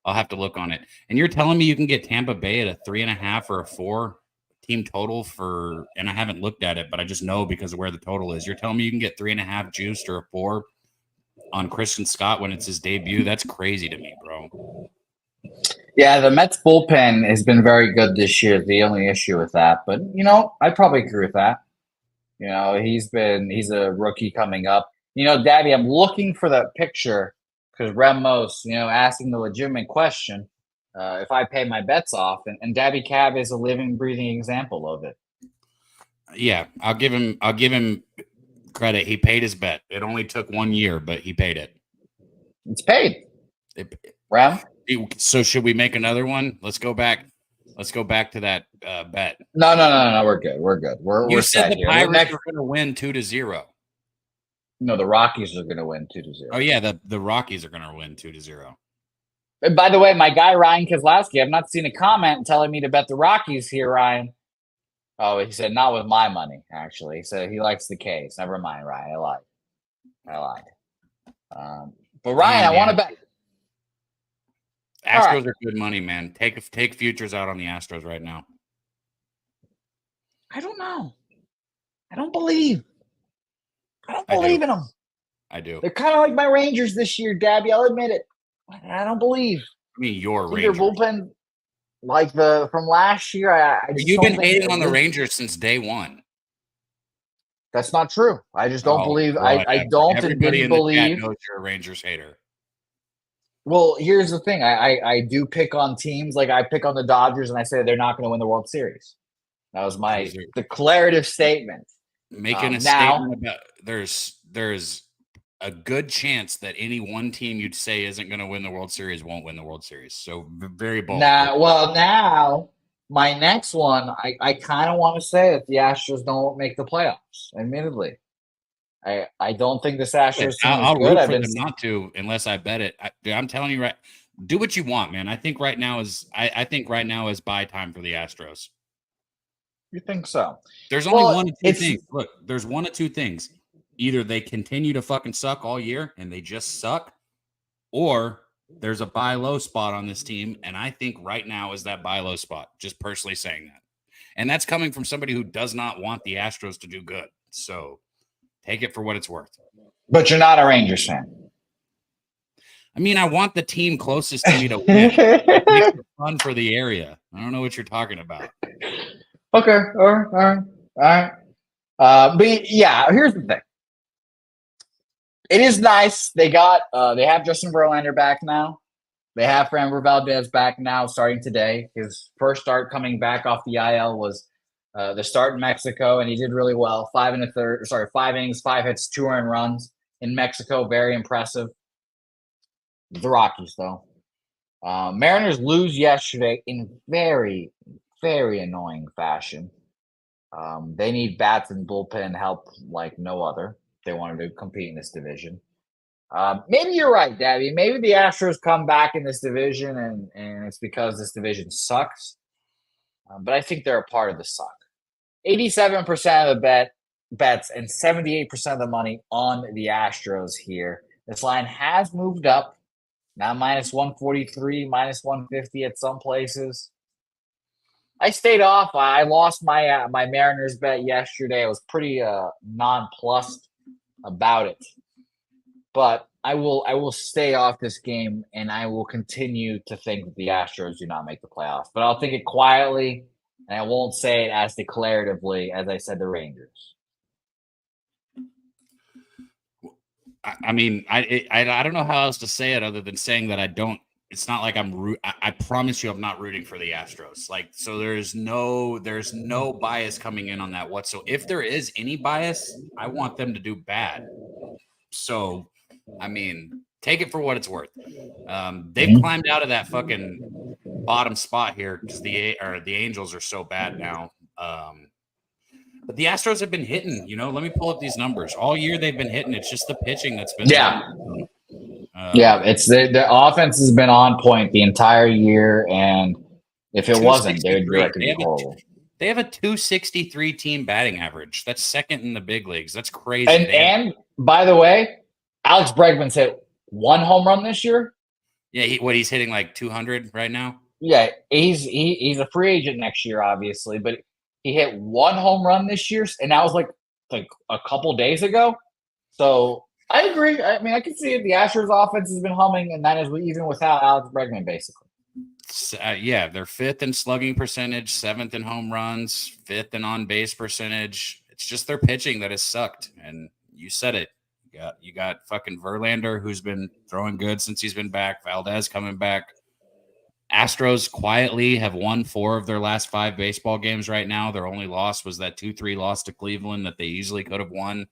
have to look on it. And you're telling me you can get Tampa Bay at a 3.5 or a 4 team total for, and I haven't looked at it, but I just know because of where the total is. You're telling me you can get 3.5 juiced or a 4 on Christian Scott when it's his debut? That's crazy to me, bro. Yeah, the Mets bullpen has been very good this year. The only issue with that, but I probably agree with that. He's a rookie coming up. Dabby, I'm looking for that picture because Ramos, asking the legitimate question. If I pay my bets off, and Daby Cab is a living, breathing example of it. Yeah, I'll give him credit. He paid his bet. It only took 1 year, but he paid it. It's paid. Ram? So should we make another one? Let's go back to that bet. No. We're good. We're said set the Pirates are going to win 2-0. No, the Rockies are going to win 2-0. Oh yeah, the Rockies are going to win 2-0. And by the way, my guy Ryan Kozlowski, I've not seen a comment telling me to bet the Rockies here, Ryan. Oh, he said not with my money, actually. So he likes the K's. Never mind, Ryan. I lied. But Ryan, I want to bet. Astros are good money, man. Take futures out on the Astros right now. I don't know. I don't believe in them. I do. They're kind of like my Rangers this year, Dabby. I'll admit it. I don't believe. I mean, your Rangers. Rangers. Bullpen, like from last year. You've been hating on the Rangers since day one. That's not true. I just don't believe. I don't and didn't believe. Everybody in the chat knows you're a Rangers hater. Well, here's the thing. I do pick on teams. Like I pick on the Dodgers, and I say they're not going to win the World Series. That was my declarative statement. Making a statement about there's a good chance that any one team you'd say isn't going to win the World Series won't win the World Series. So very bold. Now my next one, I kind of want to say that the Astros don't make the playoffs. Admittedly, I don't think this Astros team I'll is good. root for them not to unless I bet it. I'm telling you, right? Do what you want, man. I think right now is buy time for the Astros. You think so? There's only one of two things. Look, there's one of two things. Either they continue to fucking suck all year and they just suck, or there's a buy low spot on this team, and I think right now is that buy low spot. Just personally saying that. And that's coming from somebody who does not want the Astros to do good. So take it for what it's worth. But you're not a Rangers fan. I mean, I want the team closest to me to win. It makes it fun for the area. I don't know what you're talking about. Okay. All right. But yeah, here's the thing. It is nice. They have Justin Verlander back now. They have Framber Valdez back now, starting today. His first start coming back off the IL was the start in Mexico, and he did really well. 5 innings, 5 hits, 2 earned runs in Mexico. Very impressive. The Rockies, though. Mariners lose yesterday in very, very annoying fashion. They need bats and bullpen help like no other. They wanted to compete in this division. Maybe you're right, Dabby. Maybe the Astros come back in this division, and it's because this division sucks. But I think they're a part of the suck. 87% of the bets and 78% of the money on the Astros here. This line has moved up. Now minus 143, minus 150 at some places. I stayed off. I lost my my Mariners bet yesterday. I was pretty nonplussed about it. But I will stay off this game, and I will continue to think that the Astros do not make the playoffs. But I'll think it quietly, and I won't say it as declaratively as I said the Rangers. I mean, I don't know how else to say it other than saying that I don't. It's not like I promise you I'm not rooting for the Astros. Like, so there's no bias coming in on that whatsoever. If there is any bias, I want them to do bad. So, I mean, take it for what it's worth. They've climbed out of that fucking bottom spot here because the Angels are so bad now. But the Astros have been hitting. Let me pull up these numbers. All year they've been hitting. It's just the pitching that's been it's the offense has been on point the entire year, and if it wasn't, they would be horrible. They have a 263 team batting average. That's second in the big leagues. That's crazy. And by the way, Alex Bregman's hit 1 home run this year. Yeah, he's hitting like 200 right now. Yeah, he's a free agent next year, obviously, but he hit 1 home run this year, and that was like a couple days ago. So I agree. I mean, I can see it. The Astros offense has been humming, and that is even without Alex Bregman, basically. Yeah, they're 5th in slugging percentage, 7th in home runs, 5th in on-base percentage. It's just their pitching that has sucked, and you said it. You got fucking Verlander, who's been throwing good since he's been back. Valdez coming back. Astros quietly have won 4 of their last 5 baseball games right now. Their only loss was that 2-3 loss to Cleveland that they easily could have won,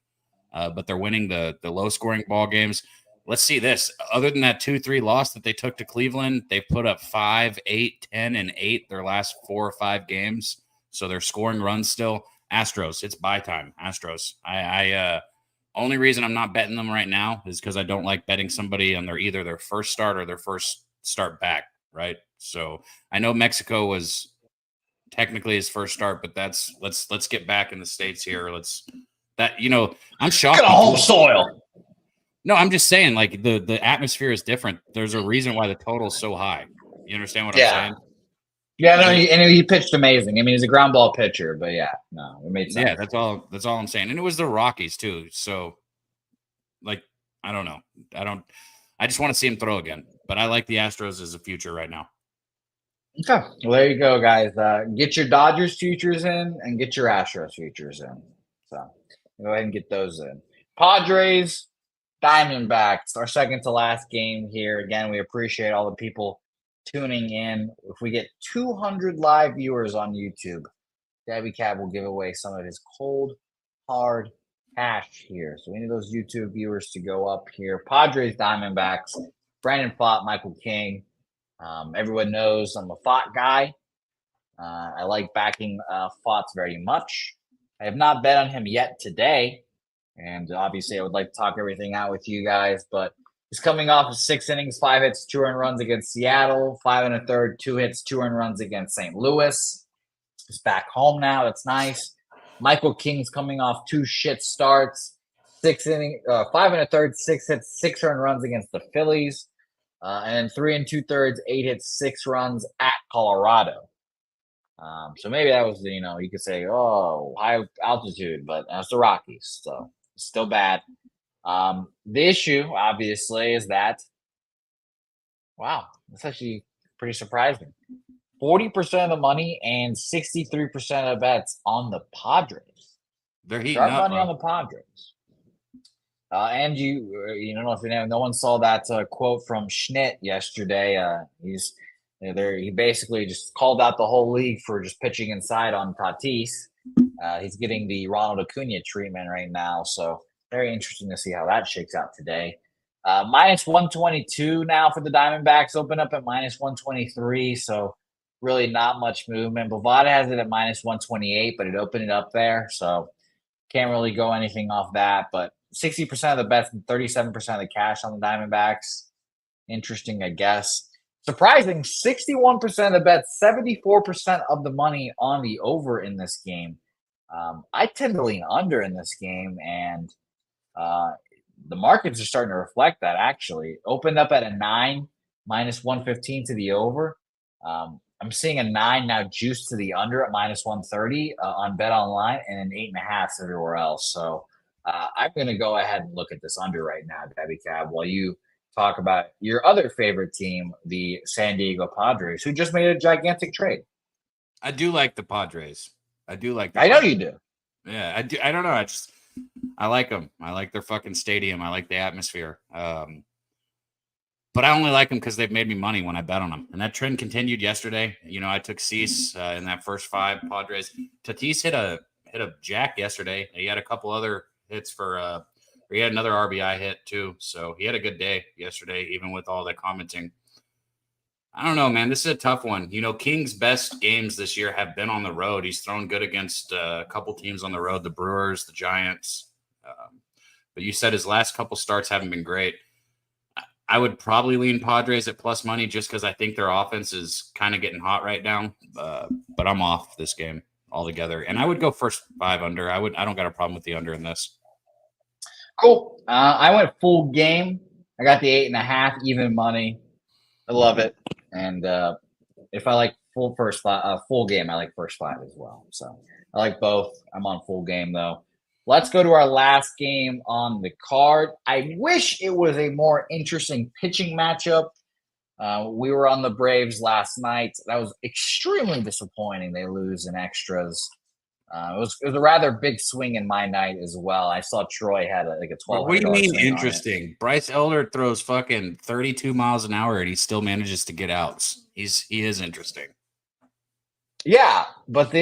but they're winning the low-scoring ball games. Let's see this. Other than that 2-3 loss that they took to Cleveland, they put up 5, 8, 10, and 8 their last 4 or 5 games. So they're scoring runs still. Astros, it's buy time. Astros. Only reason I'm not betting them right now is because I don't like betting somebody on either their first start or their first start back, right? So I know Mexico was technically his first start, but let's get back in the States here. I'm shocked. Home soil. No, I'm just saying, like the atmosphere is different. There's a reason why the total's so high. You understand what I'm Yeah. saying? Yeah, no, he pitched amazing. I mean, he's a ground ball pitcher, but yeah, no, it made sense. Yeah, that's all. That's all I'm saying. And it was the Rockies too. So, like, I don't know. I just want to see him throw again. But I like the Astros as a future right now. Okay, well, there you go, guys. Get your Dodgers futures in and get your Astros futures in. So go ahead and get those in. Padres, Diamondbacks, our second to last game here. Again, we appreciate all the people tuning in. If we get 200 live viewers on YouTube, Daby Cab will give away some of his cold, hard cash here. So we need those YouTube viewers to go up here. Padres, Diamondbacks, Brandon Pfaadt, Michael King. Everyone knows I'm a Pfaadt guy. I like backing Pfaadt very much. I have not bet on him yet today. And obviously, I would like to talk everything out with you guys. But he's coming off of 6 innings, 5 hits, 2 earned runs against Seattle, 5 1/3, 2 hits, 2 earned runs against St. Louis. He's back home now. That's nice. Michael King's coming off 2 shit starts, 5 1/3, 6 hits, 6 earned runs against the Phillies, and then 3 2/3, 8 hits, 6 runs at Colorado. So maybe that was you could say, oh, high altitude, but that's the Rockies, so still bad. The issue, obviously, is that wow, that's actually pretty surprising. 40% of the money and 63% of the bets on the Padres. They're heating Sharp up, money bro. on the Padres. And you don't know if no one saw that quote from Schnitt yesterday. He basically just called out the whole league for just pitching inside on Tatis. He's getting the Ronald Acuna treatment right now, so very interesting to see how that shakes out today. Minus 122 now for the Diamondbacks, open up at minus 123, so really not much movement. Bovada has it at minus 128, but it opened it up there, so can't really go anything off that. But 60% of the bets and 37% of the cash on the Diamondbacks. Interesting, I guess. Surprising, 61% of the bets, 74% of the money on the over in this game. I tend to lean under in this game, and the markets are starting to reflect that, actually. Opened up at a 9, minus 115 to the over. I'm seeing a 9 now juiced to the under at minus 130 on Bet Online, and an 8.5 everywhere else. So I'm going to go ahead and look at this under right now, Daby Cab, while you talk about your other favorite team, the San Diego Padres, who just made a gigantic trade. I do like the Padres. I know you do. Yeah, I do. I don't know. I like them. I like their fucking stadium. I like the atmosphere. But I only like them because they've made me money when I bet on them. And that trend continued yesterday. I took Cease in that first 5 Padres. Tatis hit a jack yesterday. He had a couple other hits he had another RBI hit too. So he had a good day yesterday, even with all the commenting. I don't know, man. This is a tough one. King's best games this year have been on the road. He's thrown good against a couple teams on the road, the Brewers, the Giants. But you said his last couple starts haven't been great. I would probably lean Padres at plus money just because I think their offense is kind of getting hot right now. But I'm off this game altogether. And I would go first 5 under. I don't got a problem with the under in this. Cool. I went full game. I got the 8.5 even money. I love it. And if I like full game, I like first 5 as well. So I like both. I'm on full game though. Let's go to our last game on the card. I wish it was a more interesting pitching matchup. We were on the Braves last night. That was extremely disappointing. They lose in extras. It was a rather big swing in my night as well. I saw Troy had a 12. What do you mean interesting? Bryce Elder throws fucking 32 miles an hour and he still manages to get outs. He is interesting. Yeah, but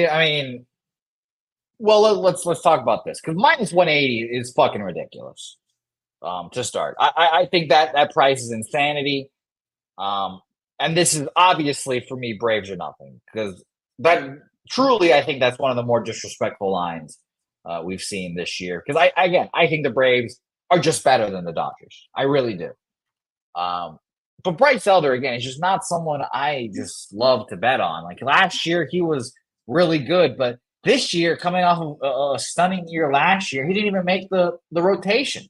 let's talk about this because minus 180 is fucking ridiculous. To start, I think that price is insanity. And this is obviously for me, Braves or nothing, because that truly, I think that's one of the more disrespectful lines we've seen this year. Because I think the Braves are just better than the Dodgers. I really do. But Bryce Elder, again, is just not someone I just love to bet on. Like last year, he was really good, but this year, coming off of a stunning year last year, he didn't even make the rotation.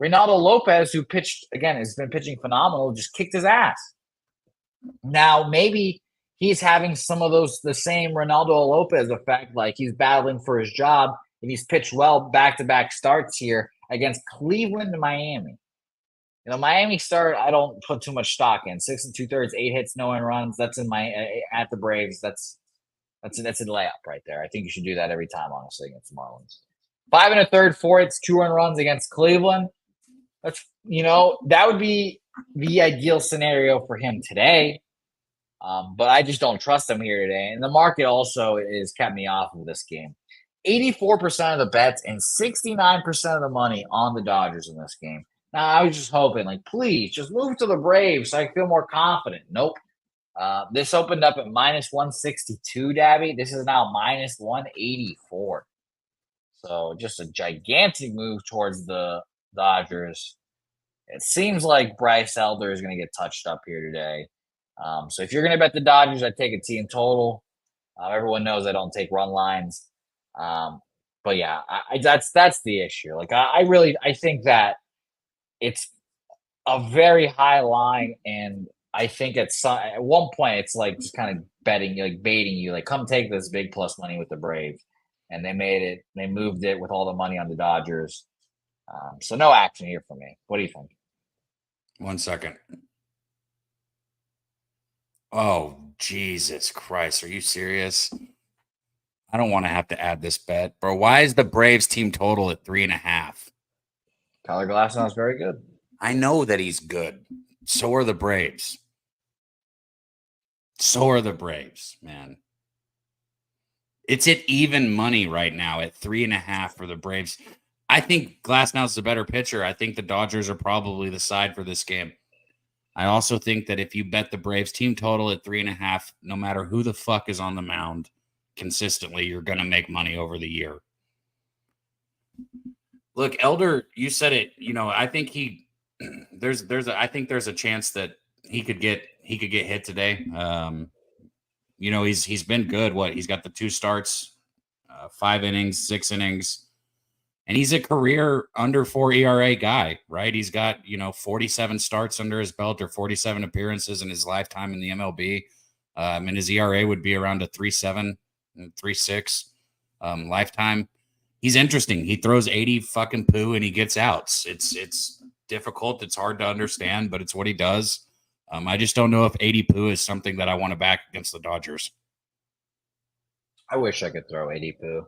Reynaldo Lopez, who pitched, again, has been pitching phenomenal, just kicked his ass. Now, maybe he's having some of the same Reynaldo Lopez effect, like he's battling for his job, and he's pitched well back-to-back starts here against Cleveland and Miami. Miami start, I don't put too much stock in. 6 2/3, 8 hits, no earned runs. That's in at the Braves. That's a layup right there. I think you should do that every time, honestly, against the Marlins. 5 1/3, 4 hits, 2 earned runs against Cleveland. That's that would be the ideal scenario for him today. But I just don't trust him here today. And the market also has kept me off of this game. 84% of the bets and 69% of the money on the Dodgers in this game. Now, I was just hoping, please, just move to the Braves so I feel more confident. Nope. This opened up at minus 162, Dabby. This is now minus 184. So just a gigantic move towards the Dodgers. It seems like Bryce Elder is going to get touched up here today. So if you're going to bet the Dodgers, I'd take a team total. Everyone knows I don't take run lines. But yeah, that's the issue. I think that it's a very high line, and I think at one point it's just kind of baiting you, come take this big plus money with the Braves, and they moved it with all the money on the Dodgers. So no action here for me. What do you think? 1 second. Oh, Jesus Christ. Are you serious? I don't want to have to add this bet. Bro, why is the Braves team total at 3.5? Tyler Glasnow is very good. I know that he's good. So are the Braves. So are the Braves, man. It's at even money right now at 3.5 for the Braves. I think Glasnow's the better pitcher. I think the Dodgers are probably the side for this game. I also think that if you bet the Braves team total at 3.5, no matter who the fuck is on the mound consistently, you're going to make money over the year. Look, Elder, you said it. I think I think there's a chance that he could get hit today. He's been good. He's got the 2 starts, 5 innings, 6 innings. And he's a career under 4 ERA guy, right? He's got, 47 starts under his belt or 47 appearances in his lifetime in the MLB. And his ERA would be around a 3.7, 3.6 lifetime. He's interesting. He throws 80 fucking poo and he gets outs. It's difficult. It's hard to understand, but it's what he does. I just don't know if 80 poo is something that I want to back against the Dodgers. I wish I could throw 80 poo.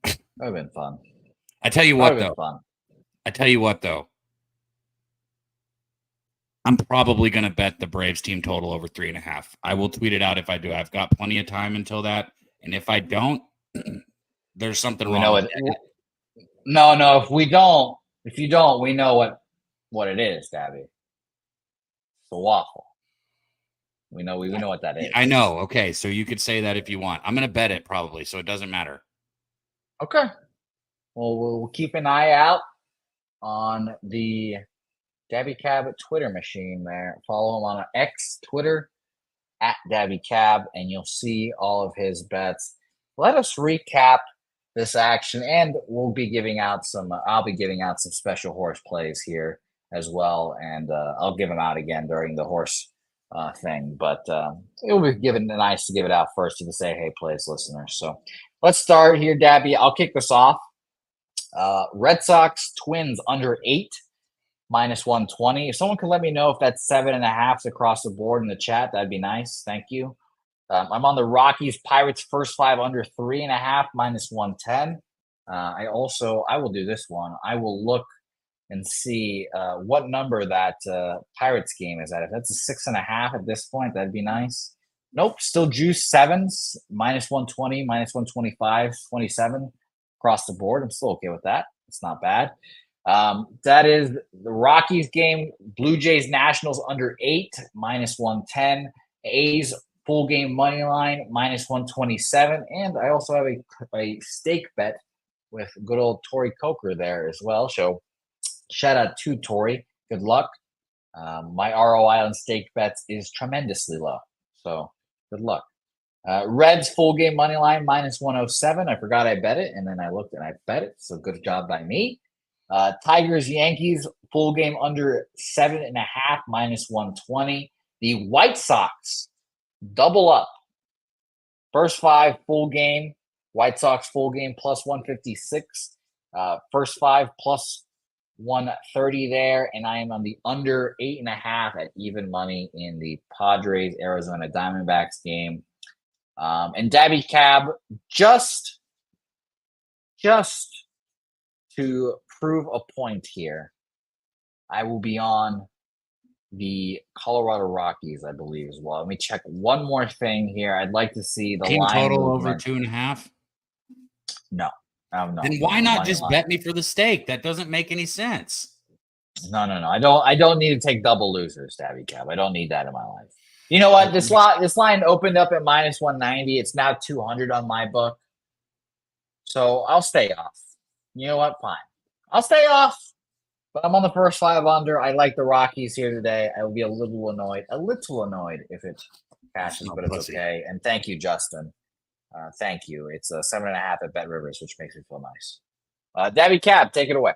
That would have been fun. I tell you what, though. I'm probably going to bet the Braves team total over 3.5. I will tweet it out if I do. I've got plenty of time until that. And if I don't, there's something wrong with it. No. If you don't, we know what it is, Dabby. It's a waffle. We know what that is. I know. Okay, so you could say that if you want. I'm going to bet it probably, so it doesn't matter. Okay. Well, we'll keep an eye out on the Daby Cab Twitter machine there. Follow him on X, Twitter, at Daby Cab, and you'll see all of his bets. Let us recap this action, and I'll be giving out some special horse plays here as well, and I'll give them out again during the horse thing. But it will be nice to give it out first to the Say Hey Plays listeners. So let's start here, Dabby. I'll kick this off. Red Sox Twins under 8, minus 120. If someone could let me know if that's 7.5 across the board in the chat, that'd be nice. Thank you. I'm on the Rockies Pirates first 5 under 3.5, minus 110. I will do this one. I will look and see what number that Pirates game is at. If that's a 6.5 at this point, that'd be nice. Nope, still juice 7s, minus 120, minus 125, 27 across the board. I'm still okay with that. It's not bad. That is the Rockies game. Blue Jays Nationals under 8, minus 110. A's full game money line, minus 127. And I also have a stake bet with good old Tori Coker there as well. So shout out to Tori. Good luck. My ROI on stake bets is tremendously low. So good luck. Reds full game money line, minus 107. I forgot I bet it, and then I looked and I bet it. So good job by me. Tigers, Yankees, full game under 7.5, -120. The White Sox, double up. First 5, full game. White Sox, full game, +156. First 5, +130 there. And I am on the under 8.5 at even money in the Padres, Arizona Diamondbacks game. And Daby Cab, just to prove a point here, I will be on the Colorado Rockies, I believe, as well. Let me check one more thing here. I'd like to see the Team line total movement. over 2.5. No. Then why not just bet me for the stake? That doesn't make any sense. No. I don't need to take double losers, Daby Cab. I don't need that in my life. You know what? This line opened up at -190. It's now 200 on my book. So I'll stay off. You know what? Fine. I'll stay off. But I'm on the first 5 under. I like the Rockies here today. I will be a little annoyed if it cashes, but it's okay. And thank you, Justin. Thank you. It's 7.5 at Bet Rivers, which makes me feel nice. Daby Cab, take it away.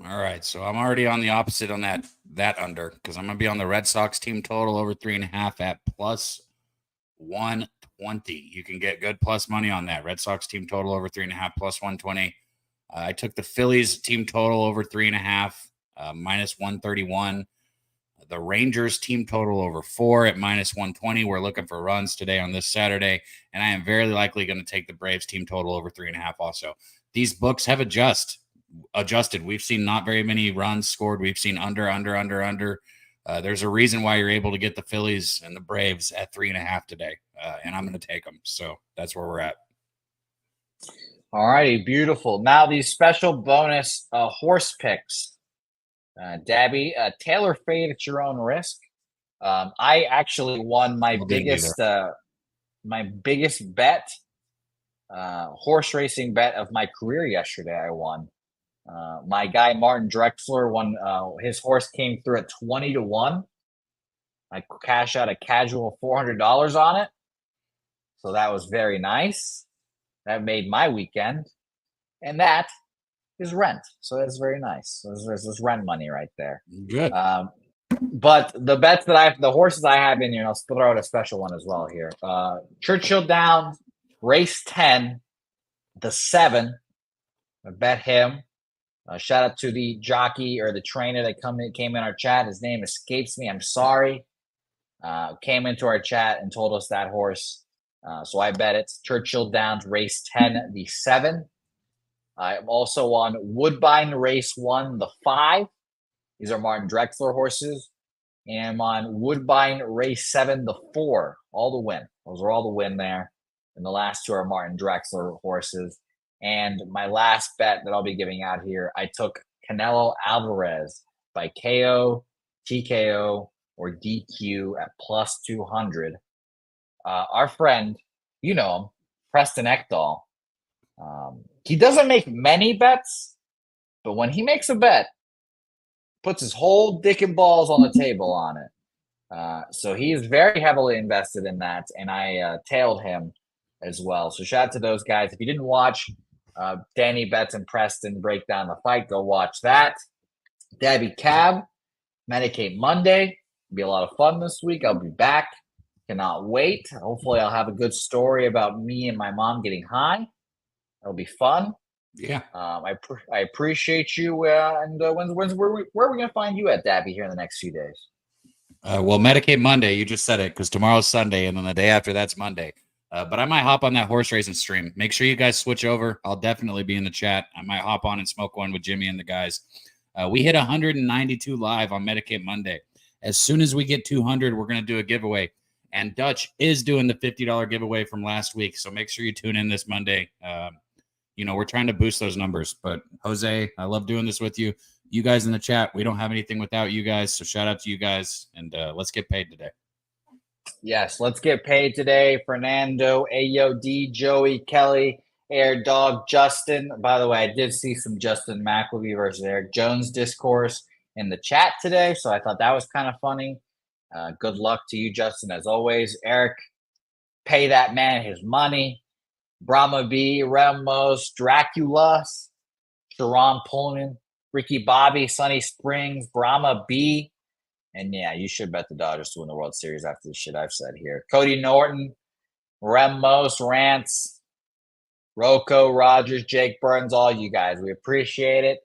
All right, so I'm already on the opposite on that under because I'm going to be on the Red Sox team total over 3.5 at +120. You can get good plus money on that. Red Sox team total over 3.5 +120. I took the Phillies team total over 3.5 -131. The Rangers team total over 4 at -120. We're looking for runs today on this Saturday, and I am very likely going to take the Braves team total over 3.5 also. These books have adjusted. We've seen not very many runs scored. We've seen under. There's a reason why you're able to get the Phillies and the Braves at 3.5 today, and I'm going to take them. So that's where we're at. All righty, beautiful. Now these special bonus horse picks. Daby, tailor fade at your own risk. I actually won my biggest bet, horse racing bet of my career yesterday. I won. My guy Martin Drexler won. His horse came through at 20-1. I cashed out a casual $400 on it, so that was very nice. That made my weekend, and that is rent. So that's very nice. There's rent money right there. Good. But the bets that the horses I have in here, and I'll throw out a special one as well here. Churchill Downs, race 10, the 7. I bet him. Shout out to the jockey or the trainer that came in our chat. His name escapes me. I'm sorry. Came into our chat and told us that horse. So I bet it's Churchill Downs, race 10, the 7. I'm also on Woodbine, race 1, the 5. These are Martin Drexler horses. And I'm on Woodbine, race 7, the 4. All the win. Those are all the win there. And the last 2 are Martin Drexler horses. And my last bet that I'll be giving out here, I took Canelo Alvarez by KO, TKO, or DQ at +200. Our friend, you know him, Preston Ekdahl. He doesn't make many bets, but when he makes a bet, puts his whole dick and balls on the table on it. So he is very heavily invested in that, and I tailed him as well. So shout out to those guys. If you didn't watch Danny Betts and Preston break down the fight, go watch that. Daby Cab, Medicate Monday. It'll be a lot of fun this week. I'll be back. Cannot wait. Hopefully I'll have a good story about me and my mom getting high. It'll be fun. Yeah. I appreciate you. And where are we going to find you at, Daby, here in the next few days? Well, Medicate Monday. You just said it because tomorrow's Sunday, and then the day after that's Monday. But I might hop on that horse racing stream. Make sure you guys switch over. I'll definitely be in the chat. I might hop on and smoke one with Jimmy and the guys. We hit 192 live on Medicate Monday. As soon as we get 200, we're going to do a giveaway. And Dutch is doing the $50 giveaway from last week. So make sure you tune in this Monday. We're trying to boost those numbers. But Jose, I love doing this with you. You guys in the chat, we don't have anything without you guys. So shout out to you guys. And let's get paid today. Yes, let's get paid today. Fernando, AOD, Joey, Kelly, Air Dog, Justin. By the way, I did see some Justin McElvey versus Eric Jones discourse in the chat today. So I thought that was kind of funny. Good luck to you, Justin, as always. Eric, pay that man his money. Brahma B, Ramos, Draculus, Sharon Pullman, Ricky Bobby, Sunny Springs, Brahma B. And yeah, you should bet the Dodgers to win the World Series after the shit I've said here. Cody Norton, Ramos, Rants, Rocco, Rogers, Jake Burns, all you guys. We appreciate it.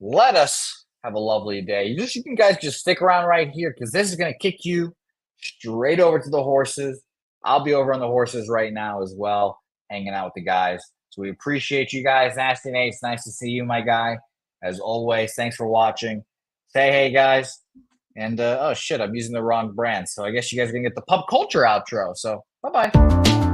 Let us have a lovely day. You guys just stick around right here because this is going to kick you straight over to the horses. I'll be over on the horses right now as well, hanging out with the guys. So we appreciate you guys. Nasty Nate, it's nice to see you, my guy. As always, thanks for watching. Say hey, guys. And, oh, shit, I'm using the wrong brand. So I guess you guys are going to get the pop culture outro. So bye-bye.